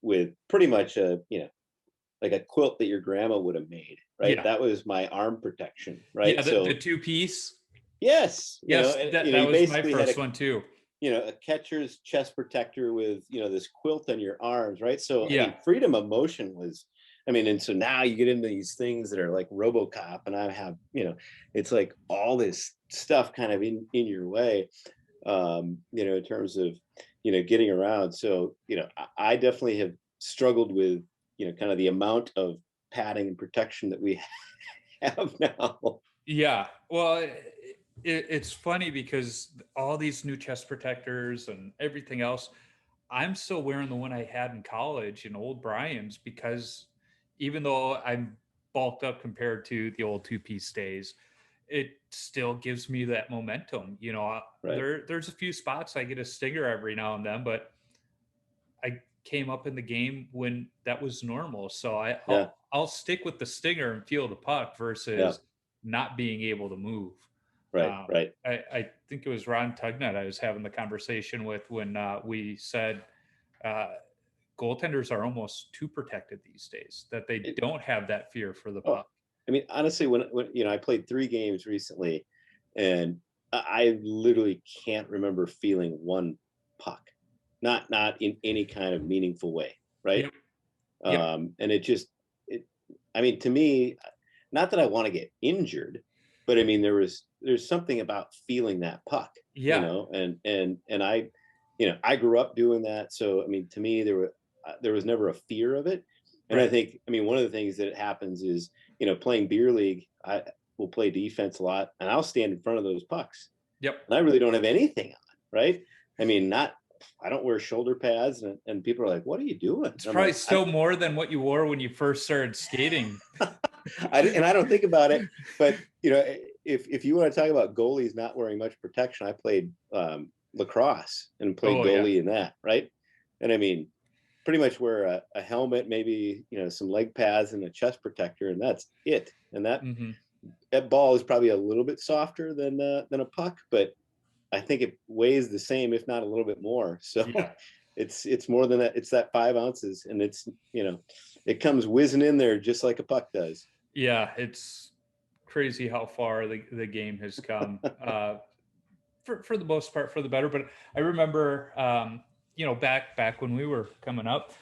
with pretty much like a quilt that your grandma would have made, right? Yeah. That was my arm protection, right? Yeah, the So two piece. yes, Yes, and that you was my basically had first one too. a catcher's chest protector with this quilt on your arms, right? So Yeah. freedom of motion was, and so now you get into these things that are like RoboCop, and I have, it's like all this stuff kind of in your way, in terms of getting around. So I definitely have struggled with kind of the amount of padding and protection that we have now. Yeah. Well, it's funny because all these new chest protectors and everything else, I'm still wearing the one I had in college in old Brian's, because even though I'm bulked up compared to the old two piece days, it still gives me that momentum. You know, Right. there's a few spots I get a stinger every now and then, but I came up in the game when that was normal. So Yeah. I'll stick with the stinger and feel the puck Yeah. versus not being able to move. Right. Right. I think it was Ron Tugnut I was having the conversation with when we said uh, goaltenders are almost too protected these days, that they don't have that fear for the Oh, puck. I mean, honestly, when I played 3 games recently, and I literally can't remember feeling one puck, not in any kind of meaningful way, right? Yep. Yep. And I mean, to me, not that I want to get injured, but I mean, there's something about feeling that puck, Yeah. and I grew up doing that, so I mean, to me, there was never a fear of it. And I Right. think, I mean, one of the things that happens is, playing beer league, I will play defense a lot, and I'll stand in front of those pucks, Yep. and I really don't have anything on, right? I mean, I don't wear shoulder pads, and people are like, "What are you doing?" It's And I'm probably like, still more than what you wore when you first started skating. and I don't think about it, but if you want to talk about goalies not wearing much protection, I played lacrosse and played Oh, yeah. goalie in that, right? And I mean, pretty much wear a helmet, maybe some leg pads and a chest protector, and that's it. And that Mm-hmm. that ball is probably a little bit softer than a puck, but I think it weighs the same, if not a little bit more. So Yeah. it's more than that. It's that 5 ounces, and it comes whizzing in there just like a puck does. Yeah, it's crazy how far the game has come. For the most part, for the better. But I remember, back when we were coming up,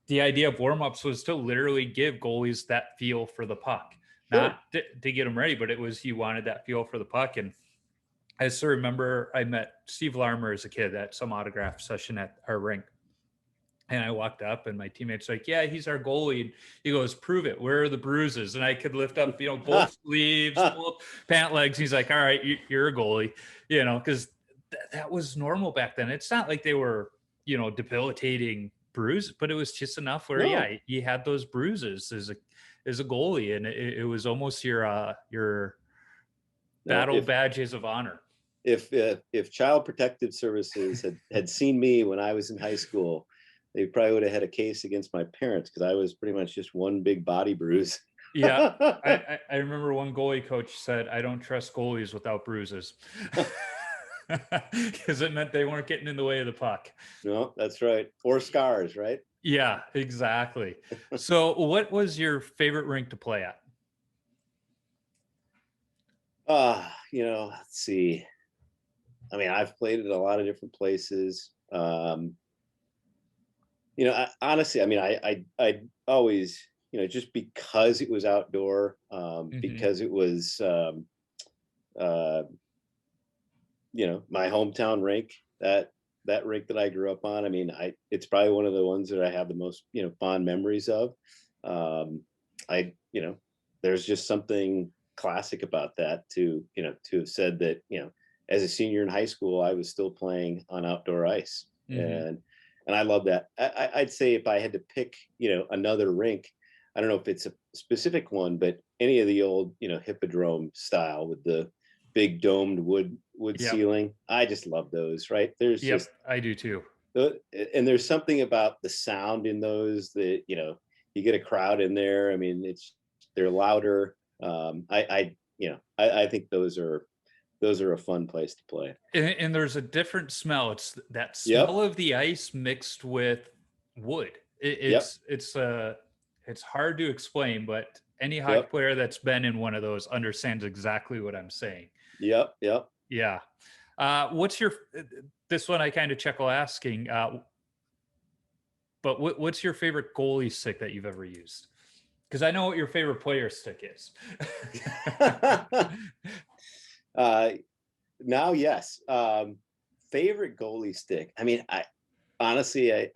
the idea of warm-ups was to literally give goalies that feel for the puck, Sure. not to get them ready, but it was you wanted that feel for the puck. And I still remember I met Steve Larmer as a kid at some autograph session at our rink. And I walked up and my teammate's like, "Yeah, he's our goalie." And he goes, "Prove it. Where are the bruises?" And I could lift up, both sleeves, both pant legs. He's like, "All right, you're a goalie," because that was normal back then. It's not like they were, debilitating bruise, but it was just enough where, No. yeah, you had those bruises as a goalie. And it was almost your battle badges of honor. If Child Protective Services had seen me when I was in high school, they probably would have had a case against my parents, because I was pretty much just one big body bruise. Yeah. I remember one goalie coach said, "I don't trust goalies without bruises." Because it meant they weren't getting in the way of the puck. No, that's right. Or scars, right? Yeah, exactly. So what was your favorite rink to play at? Let's see. I mean, I've played at a lot of different places. Honestly, I mean, I always, just because it was outdoor, because it was, my hometown rink, that rink that I grew up on. I mean, it's probably one of the ones that I have the most, fond memories of. I, there's just something classic about that, to have said that, as a senior in high school, I was still playing on outdoor ice. Mhm. And I love that. I'd say if I had to pick, another rink, I don't know if it's a specific one, but any of the old, hippodrome style with the big domed wood Yep. ceiling, I just love those. Right? There's Yep, just, I do too. and there's something about the sound in those that, you get a crowd in there. I mean, they're louder. I think those are a fun place to play. And there's a different smell. It's that Yep. smell of the ice mixed with wood. Yep. It's hard to explain, but any hockey player that's been in one of those understands exactly what I'm saying. Yep. Yeah. What's this one I kind of chuckle asking, but what's your favorite goalie stick that you've ever used? Because I know what your favorite player stick is. Now, yes. Favorite goalie stick. I mean, I honestly, I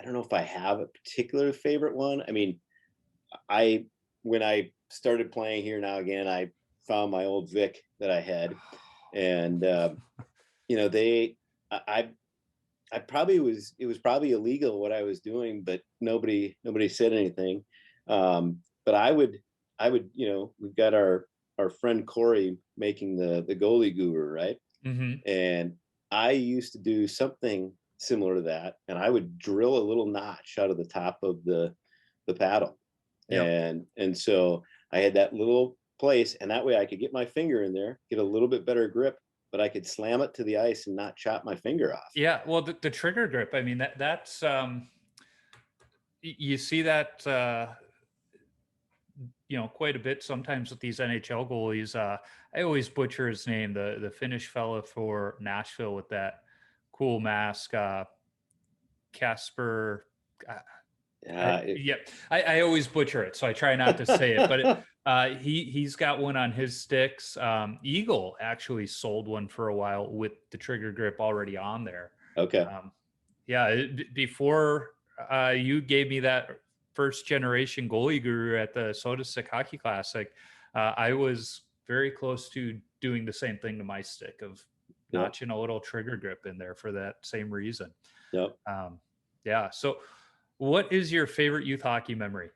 don't know if I have a particular favorite one. I mean, when I started playing here now again, I found my old Vic that I had, and I probably it was probably illegal what I was doing, but nobody said anything. But I would, we've got our our friend Corey making the goalie guru, right? Mm-hmm. And I used to do something similar to that, and I would drill a little notch out of the top of the paddle. Yep. And so I had that little place, and that way I could get my finger in there, get a little bit better grip, but I could slam it to the ice and not chop my finger off. Yeah. Well, the trigger grip, I mean, that's you see that quite a bit sometimes with these NHL goalies. I always butcher his name, the Finnish fella for Nashville with that cool mask, Casper. Yeah, I always butcher it, so I try not to say it. But he's got one on his sticks. Eagle actually sold one for a while with the trigger grip already on there. okay. Before you gave me that first generation goalie guru at the Soda Stick Hockey Classic, I was very close to doing the same thing to my stick of notching a little trigger grip in there for that same reason. Yep. So what is your favorite youth hockey memory?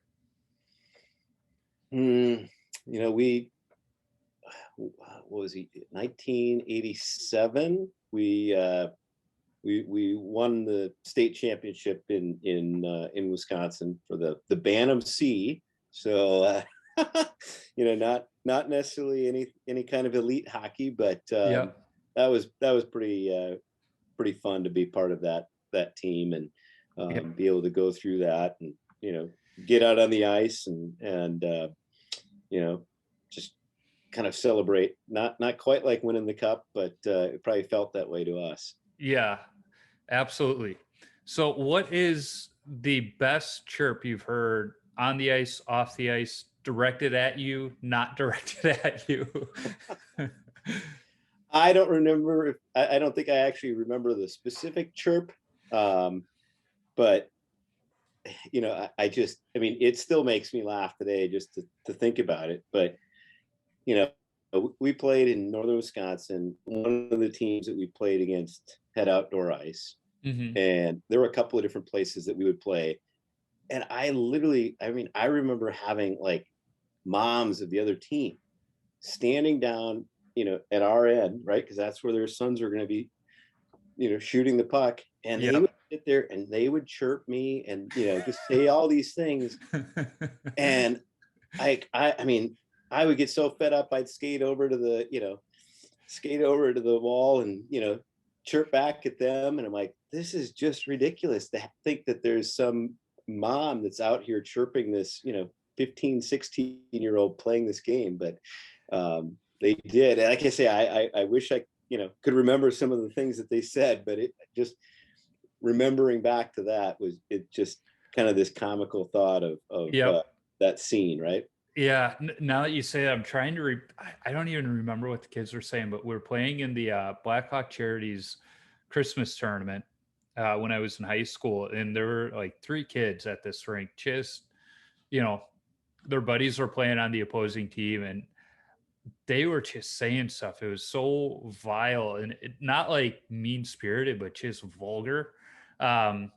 We, what was he, 1987, we won the state championship in Wisconsin for the Bantam C. So not necessarily any kind of elite hockey, but that was pretty fun to be part of that team and be able to go through that and get out on the ice and just kind of celebrate. Not quite like winning the cup, but it probably felt that way to us. Yeah, absolutely. So what is the best chirp you've heard on the ice, off the ice, directed at you, not directed at you? I don't remember. I don't think I actually remember the specific chirp. But it still makes me laugh today just to think about it. But we played in northern Wisconsin. One of the teams that we played against had outdoor ice, and there were a couple of different places that we would play. And I remember having like moms of the other team standing down, at our end, right? Because that's where their sons are going to be, shooting the puck. And they would sit there and they would chirp me and, just say all these things. And I would get so fed up, I'd skate over to the wall and, chirp back at them. And I'm like, this is just ridiculous to think that there's some mom that's out here chirping this, 15, 16-year-old playing this game. But they did. And like I say, I wish I, could remember some of the things that they said, but it just remembering back to that was it just kind of this comical thought of that scene, right? Yeah. Now that you say that, I'm trying to I don't even remember what the kids were saying, but we're playing in the Blackhawk Charities Christmas tournament when I was in high school, and there were like 3 kids at this rink. Just, their buddies were playing on the opposing team, and they were just saying stuff. It was so vile and not like mean spirited, but just vulgar. To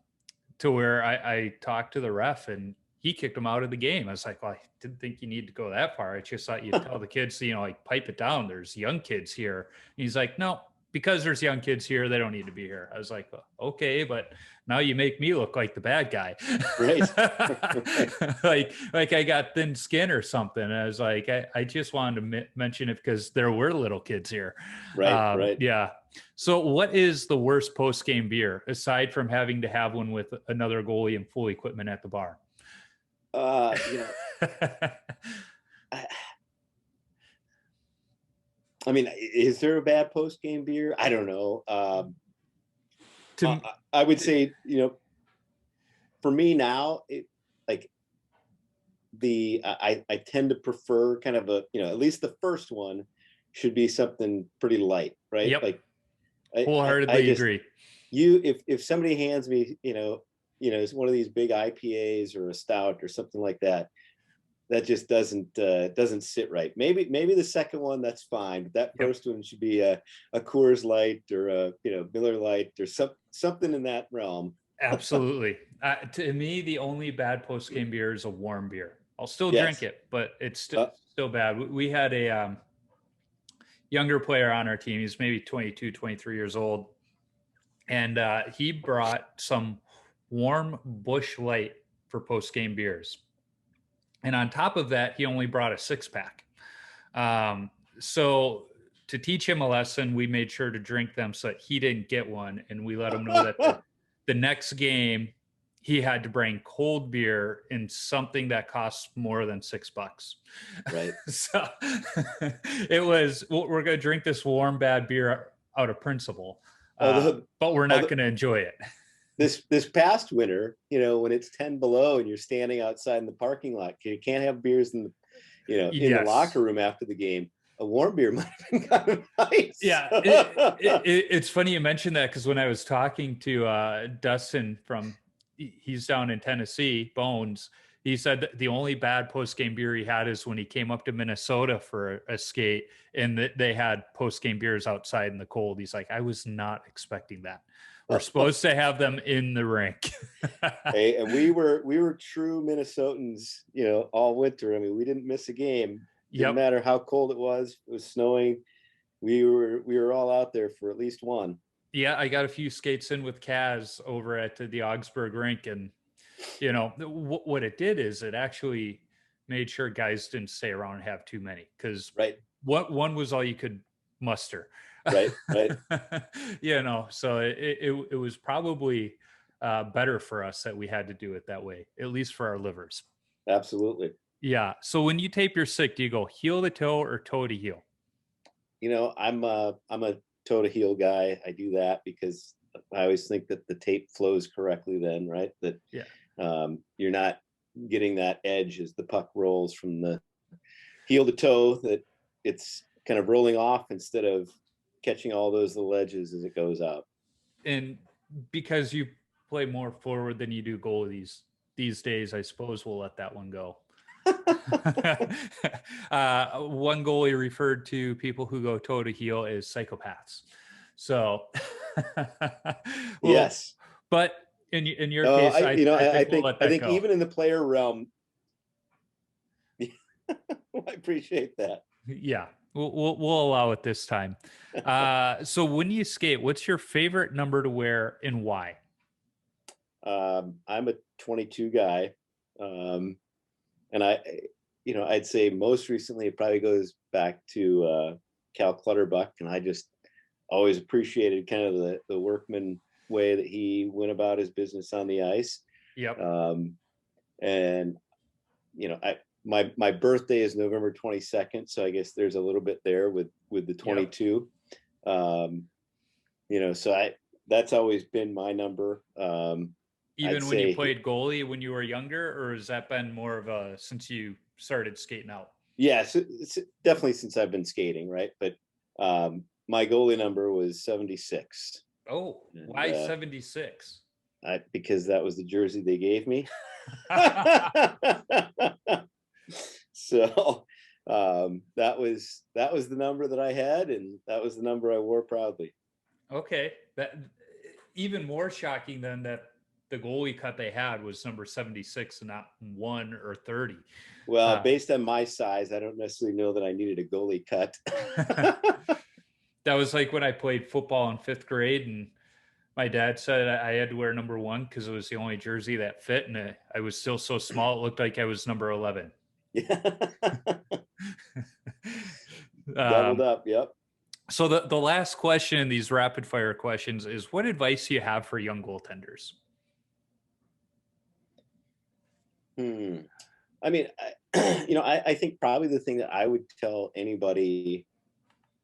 where I talked to the ref and he kicked him out of the game. I was like, well, I didn't think you need to go that far. I just thought you'd tell the kids to, pipe it down. There's young kids here. And he's like, no, because there's young kids here, they don't need to be here. I was like, well, okay, but now you make me look like the bad guy. Right. like I got thin skin or something. And I was like, I just wanted to mention it because there were little kids here. Right. Yeah. So what is the worst post-game beer aside from having to have one with another goalie and full equipment at the bar? Is there a bad post-game beer? I don't know. I would say, for me now, I tend to prefer kind of at least the first one should be something pretty light, right? Yep. Like wholeheartedly agree. If somebody hands me, it's one of these big IPAs or a stout or something like that, that just doesn't sit right. Maybe the second one, that's fine, but that first one should be a Coors Light or a Miller Lite or something in that realm. Absolutely. To me, the only bad post game beer is a warm beer. I'll still drink it, but it's still still bad. We had a younger player on our team. He's maybe 22, 23 years old. And he brought some warm Bush Light for post-game beers. And on top of that, he only brought a 6-pack. So to teach him a lesson, we made sure to drink them so that he didn't get one. And we let him know that the next game, he had to bring cold beer in something that costs more than $6. Right. So it was, we're going to drink this warm, bad beer out of principle, but we're not going to enjoy it. This past winter, when it's 10 below and you're standing outside in the parking lot, you can't have beers in the, in the locker room after the game. A warm beer might have been kind of nice. Yeah, it's funny you mentioned that, because when I was talking to Dustin he's down in Tennessee, Bones, he said that the only bad post-game beer he had is when he came up to Minnesota for a skate, and that they had post-game beers outside in the cold. He's like, I was not expecting that. We're supposed to have them in the rink. Hey, and we were true Minnesotans, all winter. I mean, we didn't miss a game. Didn't matter how cold it was snowing. We were all out there for at least one. Yeah, I got a few skates in with Kaz over at the Augsburg rink, and what it did is it actually made sure guys didn't stay around and have too many, because one was all you could muster. Right. So it was probably better for us that we had to do it that way, at least for our livers. Absolutely. Yeah. So when you tape your stick, do you go heel to toe or toe to heel? I'm a toe to heel guy. I do that because I always think that the tape flows correctly then, right? That you're not getting that edge as the puck rolls from the heel to toe, that it's kind of rolling off instead of catching all those little edges as it goes out. And because you play more forward than you do goalies these days, I suppose we'll let that one go. One goalie referred to people who go toe to heel as psychopaths. So yes, but in your case, I think go. Even in the player realm, I appreciate that. Yeah, we'll allow it this time. So when you skate, what's your favorite number to wear and why? I'm a 22 guy. And I'd say most recently it probably goes back to Cal Clutterbuck, and I just always appreciated kind of the workman way that he went about his business on the ice. Yep. And my birthday is November 22nd, so I guess there's a little bit there with the 22. Yep. So that's always been my number. Even when you played goalie when you were younger, or has that been more of a since you started skating out? Yes, it's definitely since I've been skating, right? But my goalie number was 76. Oh, why 76? Because that was the jersey they gave me. So that was the number that I had, and that was the number I wore proudly. Okay, that even more shocking than that. The goalie cut they had was number 76 and not 1 or 30. Well, based on my size, I don't necessarily know that I needed a goalie cut. That was like when I played football in 5th grade, and my dad said I had to wear number 1 because it was the only jersey that fit, and I was still so small it looked like I was number 11. Yeah. Doubled up, yep. So the last question in these rapid fire questions is, what advice do you have for young goaltenders? I mean, I think probably the thing that I would tell anybody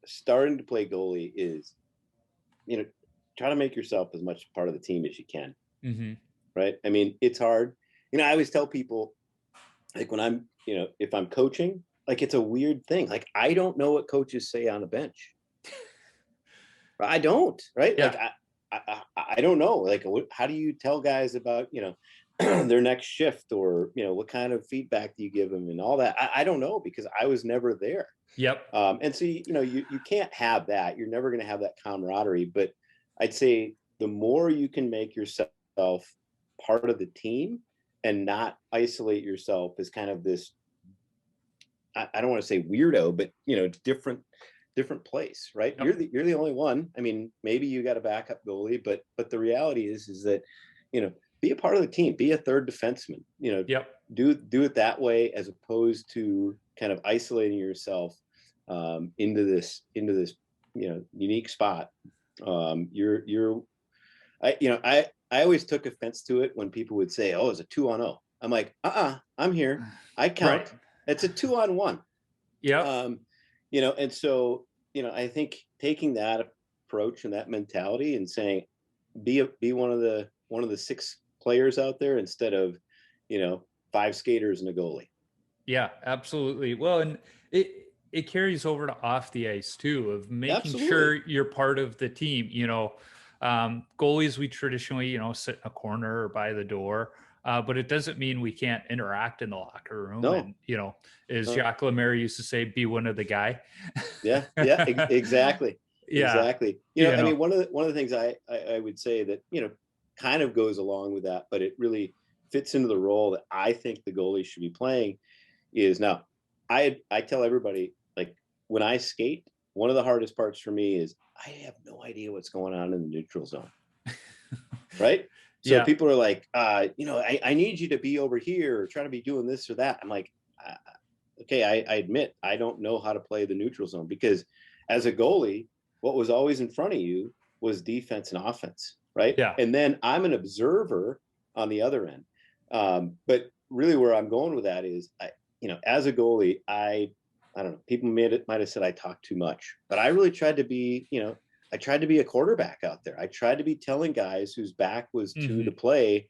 starting to play goalie is, try to make yourself as much part of the team as you can. Mm-hmm. Right. I mean, it's hard. I always tell people, like, when I'm, if I'm coaching, like, it's a weird thing. Like, I don't know what coaches say on the bench. I don't. Right. Yeah. Like, I don't know. Like, how do you tell guys about, their next shift, or what kind of feedback do you give them and all that? I don't know, because I was never there. Yep. And so you can't have that. You're never going to have that camaraderie. But I'd say the more you can make yourself part of the team and not isolate yourself as kind of this I don't want to say weirdo, but different place, right? Yep. You're the only one. I mean, maybe you got a backup goalie, but the reality is that, be a part of the team, be a third defenseman, Yep. do it that way, as opposed to kind of isolating yourself into this unique spot. I always took offense to it when people would say, "Oh, it's a 2-on-0." I'm like, I'm here. I count. Right. It's a 2-on-1. Yep. And so, I think taking that approach and that mentality and saying, be one of the 6 players out there instead of, 5 skaters and a goalie. Yeah, absolutely. Well, and it carries over to off the ice too, of making Absolutely. sure you're part of the team. Goalies, we traditionally, sit in a corner or by the door. But it doesn't mean we can't interact in the locker room. No. And, as Jacques Lemaire used to say, be one of the guy. Yeah, exactly. Yeah. Exactly. I mean, one of the things I would say that, kind of goes along with that, but it really fits into the role that I think the goalie should be playing is, now, I tell everybody, like, when I skate, one of the hardest parts for me is I have no idea what's going on in the neutral zone. Right? So people are like, I need you to be over here or try to be doing this or that. I'm like, okay, I admit I don't know how to play the neutral zone, because as a goalie, what was always in front of you was defense and offense, right? Yeah. And then I'm an observer on the other end. But really where I'm going with that is, as a goalie, I don't know, people might have said I talk too much, but I really tried to be, I tried to be a quarterback out there. I tried to be telling guys whose back was to the play,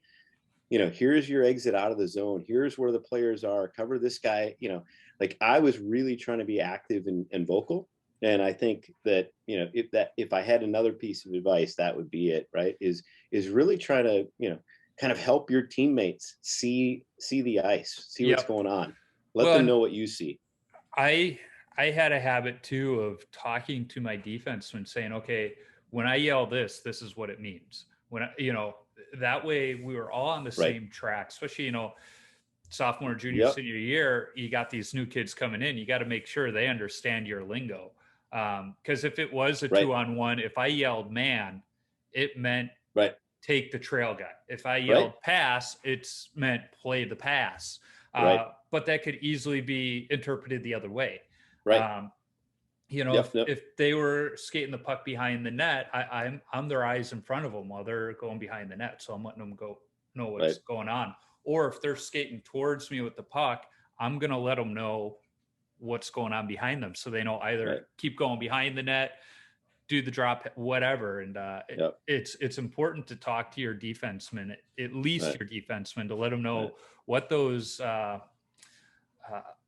here's your exit out of the zone. Here's where the players are. Cover this guy. Like, I was really trying to be active and vocal. And I think that, if I had another piece of advice, that would be it, right? Is really try to, kind of help your teammates see the ice, see what's going on. Let them know what you see. I had a habit too of talking to my defenseman, saying, okay, when I yell this is what it means. When that way we were all on the same track, especially, sophomore, junior, senior year, you got these new kids coming in, you got to make sure they understand your lingo. Because if it was a 2-on-1, if I yelled man, it meant take the trail guy. If I yelled pass, it's meant play the pass. But that could easily be interpreted the other way. If they were skating the puck behind the net, I'm their eyes in front of them while they're going behind the net. So I'm letting them know what's going on. Or if they're skating towards me with the puck, I'm going to let them know what's going on behind them. So they know either keep going behind the net, do the drop, whatever. And it's important to talk to your defenseman, at least your defenseman, to let them know what those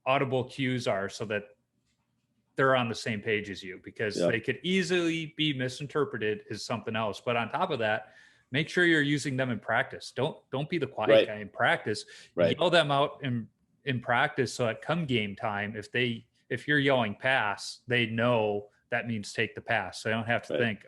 audible cues are, so that they're on the same page as you, because they could easily be misinterpreted as something else. But on top of that, make sure you're using them in practice. Don't be the quiet guy in practice. Yell them out in practice, so at come game time, if you're yelling pass, they know that means take the pass. So they don't have to think,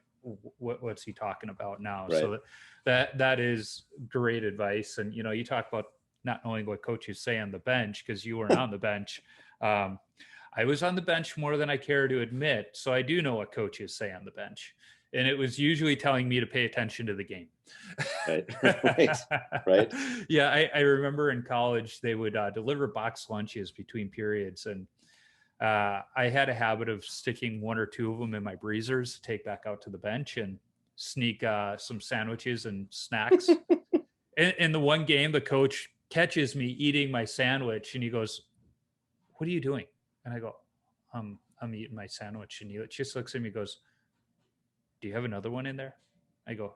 what's he talking about now? So that is great advice. And you talk about not knowing what coaches say on the bench, because you weren't on the bench. I was on the bench more than I care to admit, so I do know what coaches say on the bench. And it was usually telling me to pay attention to the game. Right. Yeah, I remember in college, they would deliver box lunches between periods. And I had a habit of sticking 1 or 2 of them in my breezers to take back out to the bench and sneak some sandwiches and snacks. In the one game, the coach catches me eating my sandwich, and he goes, "What are you doing?" And I go, I'm eating my sandwich. And he just looks at me and goes, "Do you have another one in there?" I go,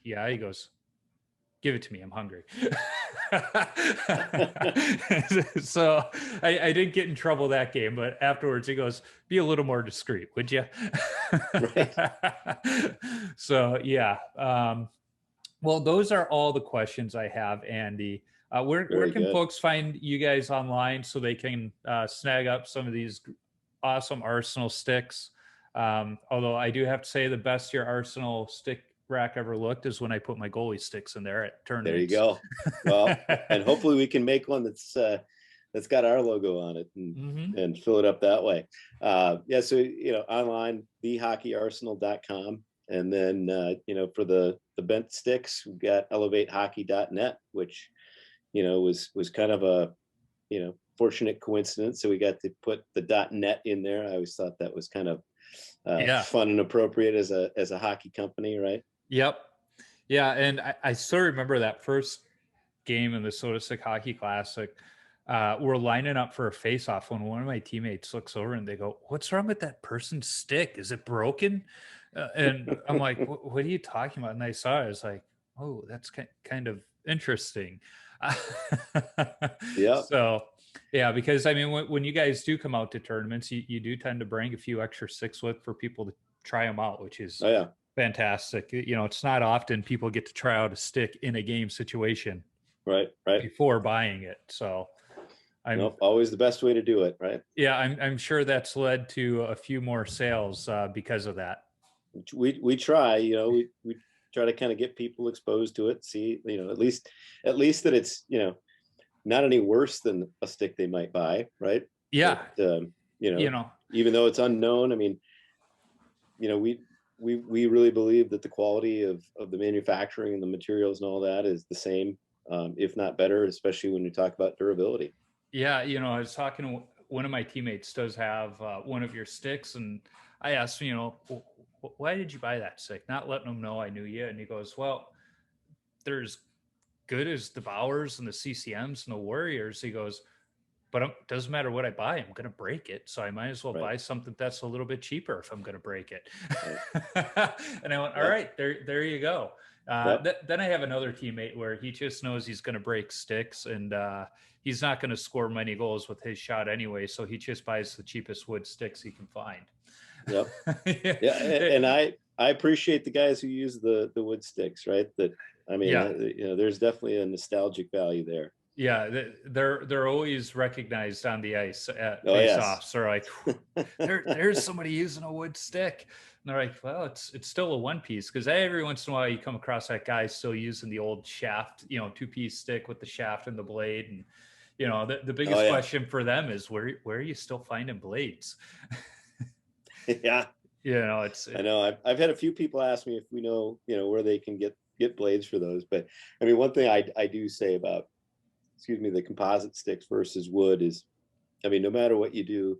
"Yeah." He goes, "Give it to me. I'm hungry." So I didn't get in trouble that game, but afterwards he goes, "Be a little more discreet, would you?" So, yeah. Well, those are all the questions I have, Andy. Where can folks find you guys online so they can snag up some of these awesome Arsenal sticks? Although I do have to say, the best your Arsenal stick rack ever looked is when I put my goalie sticks in there at tournaments. There you go. Well, and hopefully we can make one that's that's got our logo on it, and fill it up that way. Yeah, so online, thehockeyarsenal.com, and then for the bent sticks, we've got elevatehockey.net, which was kind of a fortunate coincidence. So we got to put the .net in there. I always thought that was kind of fun and appropriate as a hockey company, right? Yep. Yeah, and I still remember that first game in the Soda Stick Hockey Classic. We're lining up for a face-off when one of my teammates looks over and they go, "What's wrong with that person's stick? Is it broken?" And I'm like, "What are you talking about?" And I saw it. I was like, "Oh, that's kind of interesting." Yeah. So, yeah, because I mean, when you guys do come out to tournaments, you do tend to bring a few extra sticks with for people to try them out, which is fantastic. It's not often people get to try out a stick in a game situation right before buying it. So always the best way to do it, right? Yeah, I'm sure that's led to a few more sales because of that. We try, we try to kind of get people exposed to it, see, at least that it's, not any worse than a stick they might buy, right? Yeah. But, even though it's unknown, I mean, we really believe that the quality of the manufacturing and the materials and all that is the same, if not better, especially when you talk about durability. Yeah, I was talking to one of my teammates does have one of your sticks, and I asked him, why did you buy that stick? Not letting him know I knew you, and he goes, "Well, they're as good as the Bowers and the CCMs and the Warriors." He goes, "But it doesn't matter what I buy, I'm going to break it. So I might as well buy something that's a little bit cheaper if I'm going to break it." And I went, all right, there you go. Then I have another teammate where he just knows he's going to break sticks, and he's not going to score many goals with his shot anyway. So he just buys the cheapest wood sticks he can find. Yep. Yeah. And I appreciate the guys who use the wood sticks, right? That, I mean, there's definitely a nostalgic value there. Yeah, they're always recognized on the ice at face-offs. They're like, there's somebody using a wood stick. And they're like, well, it's still a one piece, because every once in a while you come across that guy still using the old shaft, two-piece stick with the shaft and the blade. And the biggest question for them is where are you still finding blades? Yeah. I know I've had a few people ask me if we know where they can get blades for those. But I mean, one thing I do say about the composite sticks versus wood is, I mean, no matter what you do,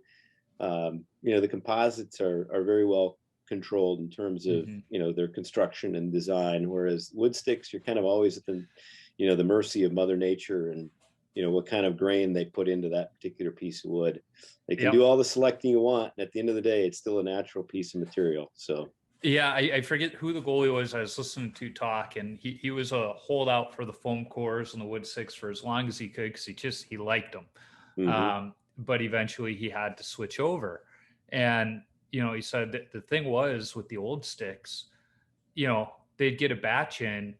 the composites are very well controlled in terms of their construction and design, whereas wood sticks, you're kind of always at the mercy of Mother Nature and what kind of grain they put into that particular piece of wood. They can do all the selecting you want, and at the end of the day, it's still a natural piece of material. So yeah, I forget who the goalie was I was listening to talk, and he was a holdout for the foam cores and the wood sticks for as long as he could, because he liked them. But eventually he had to switch over. And, he said that the thing was with the old sticks, they'd get a batch in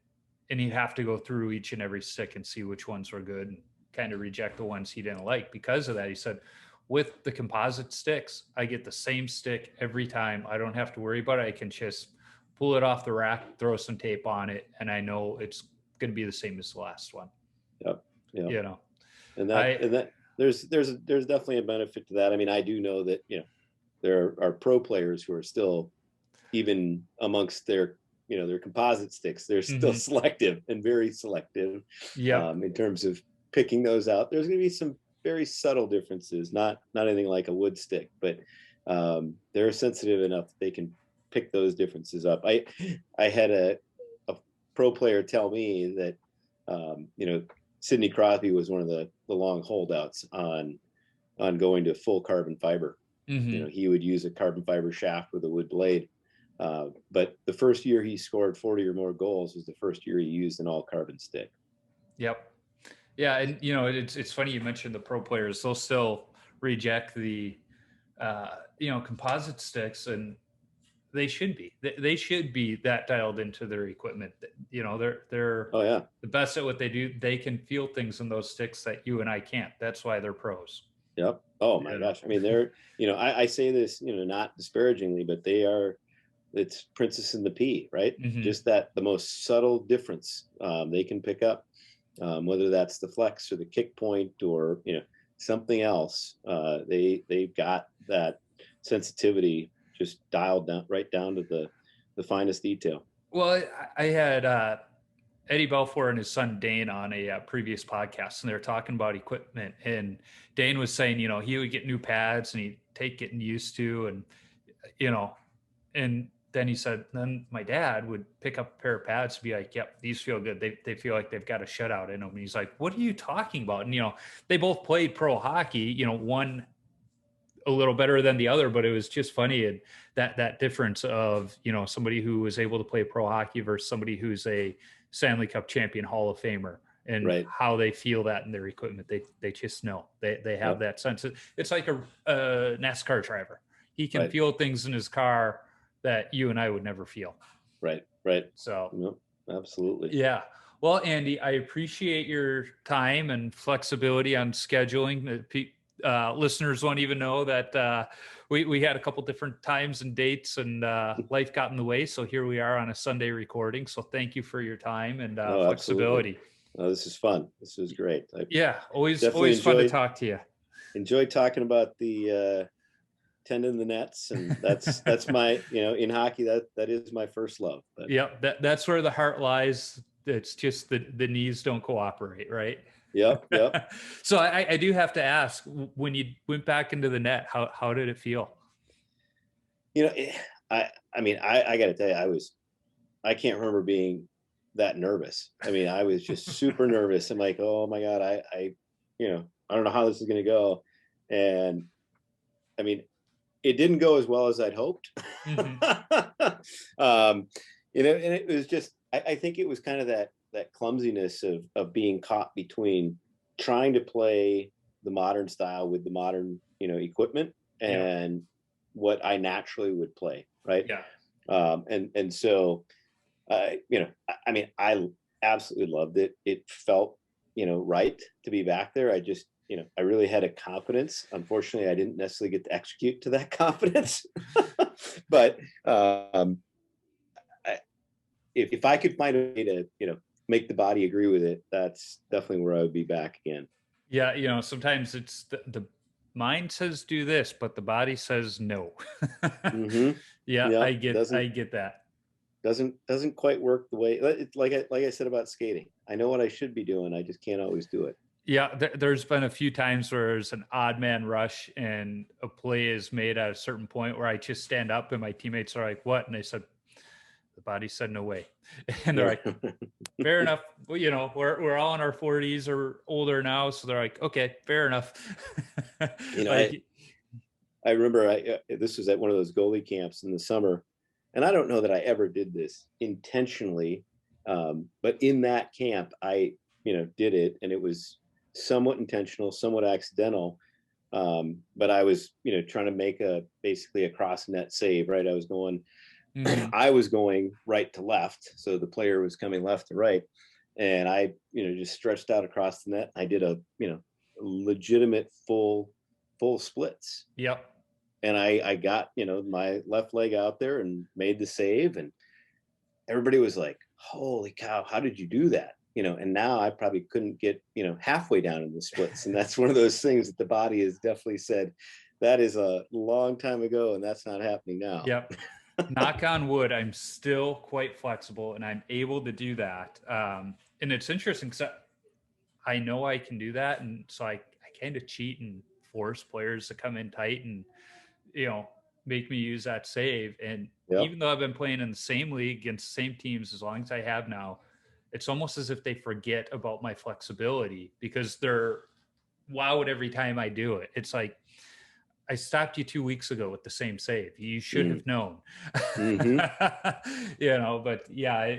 and he'd have to go through each and every stick and see which ones were good and kind of reject the ones he didn't like. Because of that, he said, with the composite sticks, I get the same stick every time. I don't have to worry about it. I can just pull it off the rack, throw some tape on it, and I know it's going to be the same as the last one. Yep. And that there's definitely a benefit to that. I mean, I do know that there are pro players who are still, even amongst their their composite sticks, they're still selective and very selective. In terms of picking those out. There's going to be some very subtle differences, not anything like a wood stick, but they're sensitive enough that they can pick those differences up. I had a pro player tell me that Sidney Crosby was one of the long holdouts on going to full carbon fiber. He would use a carbon fiber shaft with a wood blade, but the first year he scored 40 or more goals was the first year he used an all carbon stick. Yep. Yeah, and it's funny you mentioned the pro players. They'll still reject the composite sticks, and they should be that dialed into their equipment. They're the best at what they do. They can feel things in those sticks that you and I can't. That's why they're pros. Yep. Oh my gosh. I mean, they're I say this not disparagingly, but it's Princess and the Pea, right? Just that the most subtle difference they can pick up. Whether that's the flex or the kick point or something else. They've got that sensitivity just dialed down right down to the finest detail. Well, I had Eddie Belfour and his son Dane on a previous podcast, and they were talking about equipment. And Dane was saying, he would get new pads and he'd take getting used to, and and then he said, then my dad would pick up a pair of pads to be like, yep, these feel good. They feel like they've got a shutout in them. And he's like, what are you talking about? And they both played pro hockey. One a little better than the other, but it was just funny. And that difference of, somebody who was able to play pro hockey versus somebody who's a Stanley Cup champion Hall of Famer, and Right. how they feel that in their equipment. They just know they have that sense. It's like a NASCAR driver. He can Right. feel things in his car that you and I would never feel. Right. So Yep, absolutely. yeah. Well, Andy, I appreciate your time and flexibility on scheduling. Listeners won't even know that we had a couple different times and dates, and life got in the way. So here we are on a Sunday recording. So thank you for your time and flexibility. Oh, this is fun. This is great. Always fun to talk to you. Enjoy talking about the tending the nets, and that's my in hockey that is my first love. But. Yeah, that's where the heart lies. It's just the knees don't cooperate, right? Yep. So I do have to ask, when you went back into the net, how did it feel? I got to tell you, I can't remember being that nervous. I was just super nervous. I'm like, oh my God, I don't know how this is going to go. And it didn't go as well as I'd hoped. Mm-hmm. And it was just, I think it was kind of that clumsiness of being caught between trying to play the modern style with the modern, equipment and what I naturally would play. Right. Yeah. And so, I absolutely loved it. It felt, right to be back there. I just, I really had a confidence. Unfortunately, I didn't necessarily get to execute to that confidence, but, if I could find a way to, make the body agree with it, that's definitely where I would be back again. Yeah. Sometimes it's the mind says do this, but the body says no. Mm-hmm. Yeah, I get that. Doesn't quite work the way it's like I said about skating. I know what I should be doing. I just can't always do it. Yeah, there's been a few times where there's an odd man rush and a play is made at a certain point where I just stand up and my teammates are like, what? And they said, the body said no way. And they're like, fair enough. Well, we're all in our 40s or older now. So they're like, okay, fair enough. I remember this was at one of those goalie camps in the summer. And I don't know that I ever did this intentionally. But in that camp, I, did it, and it was somewhat intentional, somewhat accidental. But I was, trying to make basically a cross net save, right? I was going, I was going right to left. So the player was coming left to right. And I, just stretched out across the net. I did a, legitimate full splits. Yep. And I got, my left leg out there and made the save. And everybody was like, holy cow, how did you do that? And now I probably couldn't get, halfway down in the splits. And that's one of those things that the body has definitely said, that is a long time ago, and that's not happening now. Yep. Knock on wood, I'm still quite flexible and I'm able to do that. And it's interesting because I know I can do that. And so I kind of cheat and force players to come in tight and, make me use that save. And even though I've been playing in the same league against the same teams as long as I have now, it's almost as if they forget about my flexibility because they're wowed every time I do it. It's like, I stopped you 2 weeks ago with the same save. You should have known. Mm-hmm. But yeah,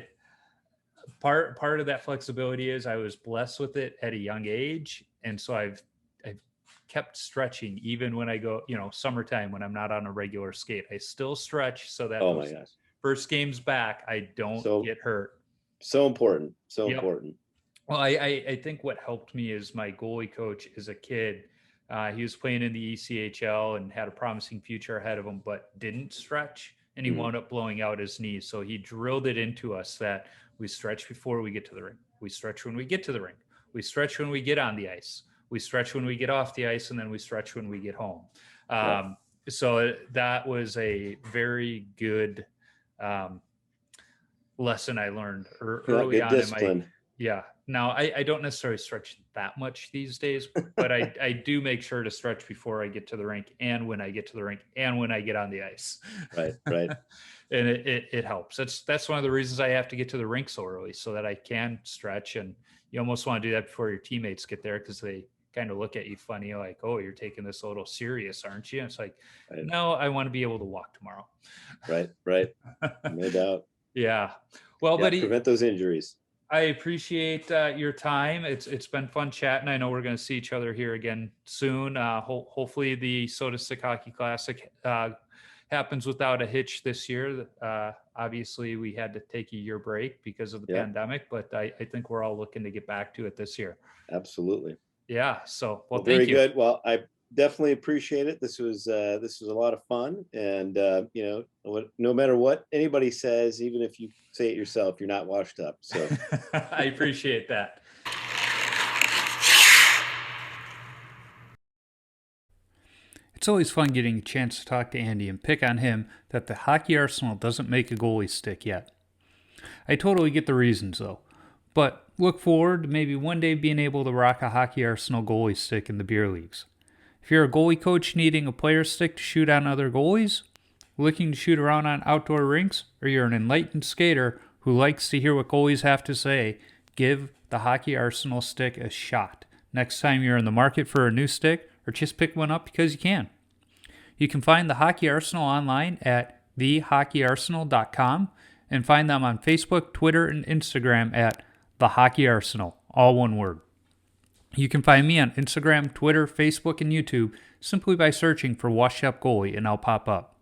part of that flexibility is I was blessed with it at a young age. And so I've kept stretching even when I go, summertime when I'm not on a regular skate. I still stretch so that my gosh, first games back, I don't get hurt. So important. Important. Well, I think what helped me is my goalie coach as a kid. He was playing in the ECHL and had a promising future ahead of him, but didn't stretch, and he wound up blowing out his knees. So he drilled it into us that we stretch before we get to the rink. We stretch when we get to the rink. We stretch when we get on the ice. we stretch when we get off the ice, and then we stretch when we get home. Yeah. So that was a very good lesson I learned early good on discipline. Now I don't necessarily stretch that much these days, but I do make sure to stretch before I get to the rink, and when I get to the rink, and when I get on the ice. Right. And it helps. That's one of the reasons I have to get to the rink so early, so that I can stretch. And you almost want to do that before your teammates get there, because they kind of look at you funny, like, oh, you're taking this a little serious, aren't you? And it's like, no, I want to be able to walk tomorrow. Right. No doubt. Yeah. Well, buddy, prevent those injuries. I appreciate your time. It's been fun chatting. I know we're going to see each other here again soon. Hopefully the Soda Stick Hockey Classic happens without a hitch this year. Obviously, we had to take a year break because of the pandemic, but I think we're all looking to get back to it this year. Absolutely. Yeah. So, well, very thank you. good. Well, I definitely appreciate it. This was a lot of fun, and no matter what anybody says, even if you say it yourself, you're not washed up. So I appreciate that. It's always fun getting a chance to talk to Andy and pick on him that the hockey arsenal doesn't make a goalie stick yet. I totally get the reasons though, but look forward to maybe one day being able to rock a hockey arsenal goalie stick in the beer leagues. If you're a goalie coach needing a player stick to shoot on other goalies, looking to shoot around on outdoor rinks, or you're an enlightened skater who likes to hear what goalies have to say, give the Hockey Arsenal stick a shot next time you're in the market for a new stick, or just pick one up because you can. You can find the Hockey Arsenal online at thehockeyarsenal.com and find them on Facebook, Twitter, and Instagram at The Hockey Arsenal, all one word. You can find me on Instagram, Twitter, Facebook, and YouTube simply by searching for Washed Up Goalie, and I'll pop up.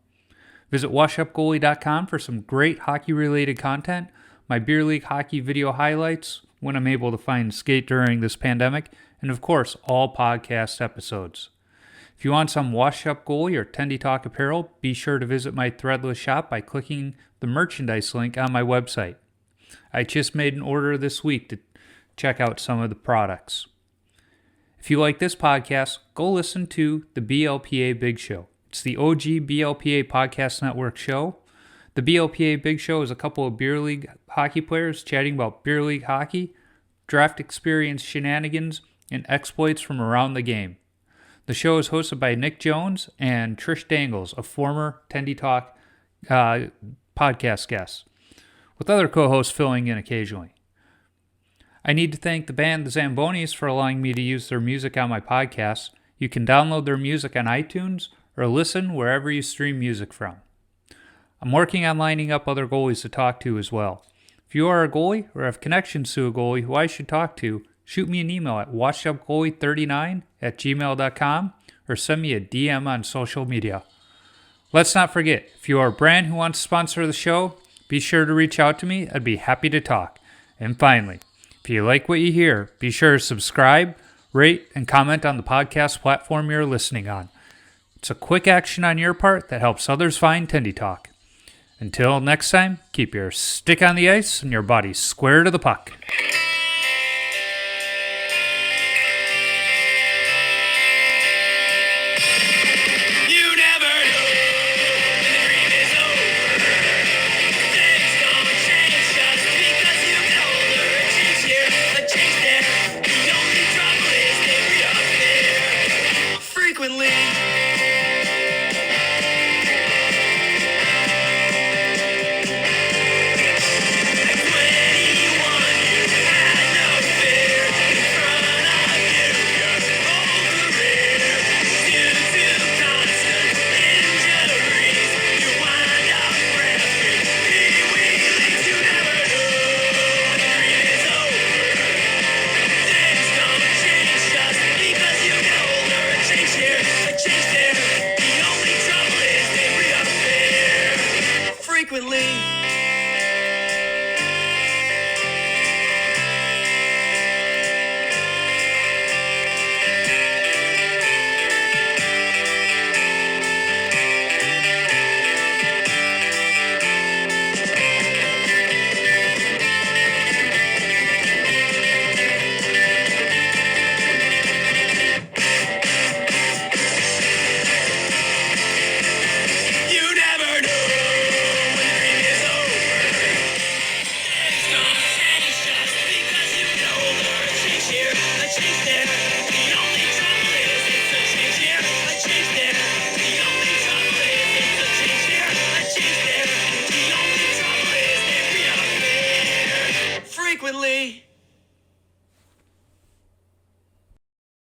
Visit washupgoalie.com for some great hockey-related content, my beer league hockey video highlights when I'm able to find skate during this pandemic, and of course, all podcast episodes. If you want some Washed Up Goalie or Tendy Talk apparel, be sure to visit my threadless shop by clicking the merchandise link on my website. I just made an order this week to check out some of the products. If you like this podcast, go listen to the BLPA Big Show. It's the OG BLPA Podcast Network show. The BLPA Big Show is a couple of beer league hockey players chatting about beer league hockey, draft experience shenanigans, and exploits from around the game. The show is hosted by Nick Jones and Trish Dangles, a former Tendy Talk podcast guest, with other co-hosts filling in occasionally. I need to thank the band The Zambonis for allowing me to use their music on my podcast. You can download their music on iTunes or listen wherever you stream music from. I'm working on lining up other goalies to talk to as well. If you are a goalie or have connections to a goalie who I should talk to, shoot me an email at washedupgoalie39@gmail.com or send me a DM on social media. Let's not forget, if you are a brand who wants to sponsor the show, be sure to reach out to me. I'd be happy to talk. And finally, if you like what you hear, be sure to subscribe, rate, and comment on the podcast platform you're listening on. It's a quick action on your part that helps others find Tendy Talk. Until next time, keep your stick on the ice and your body square to the puck.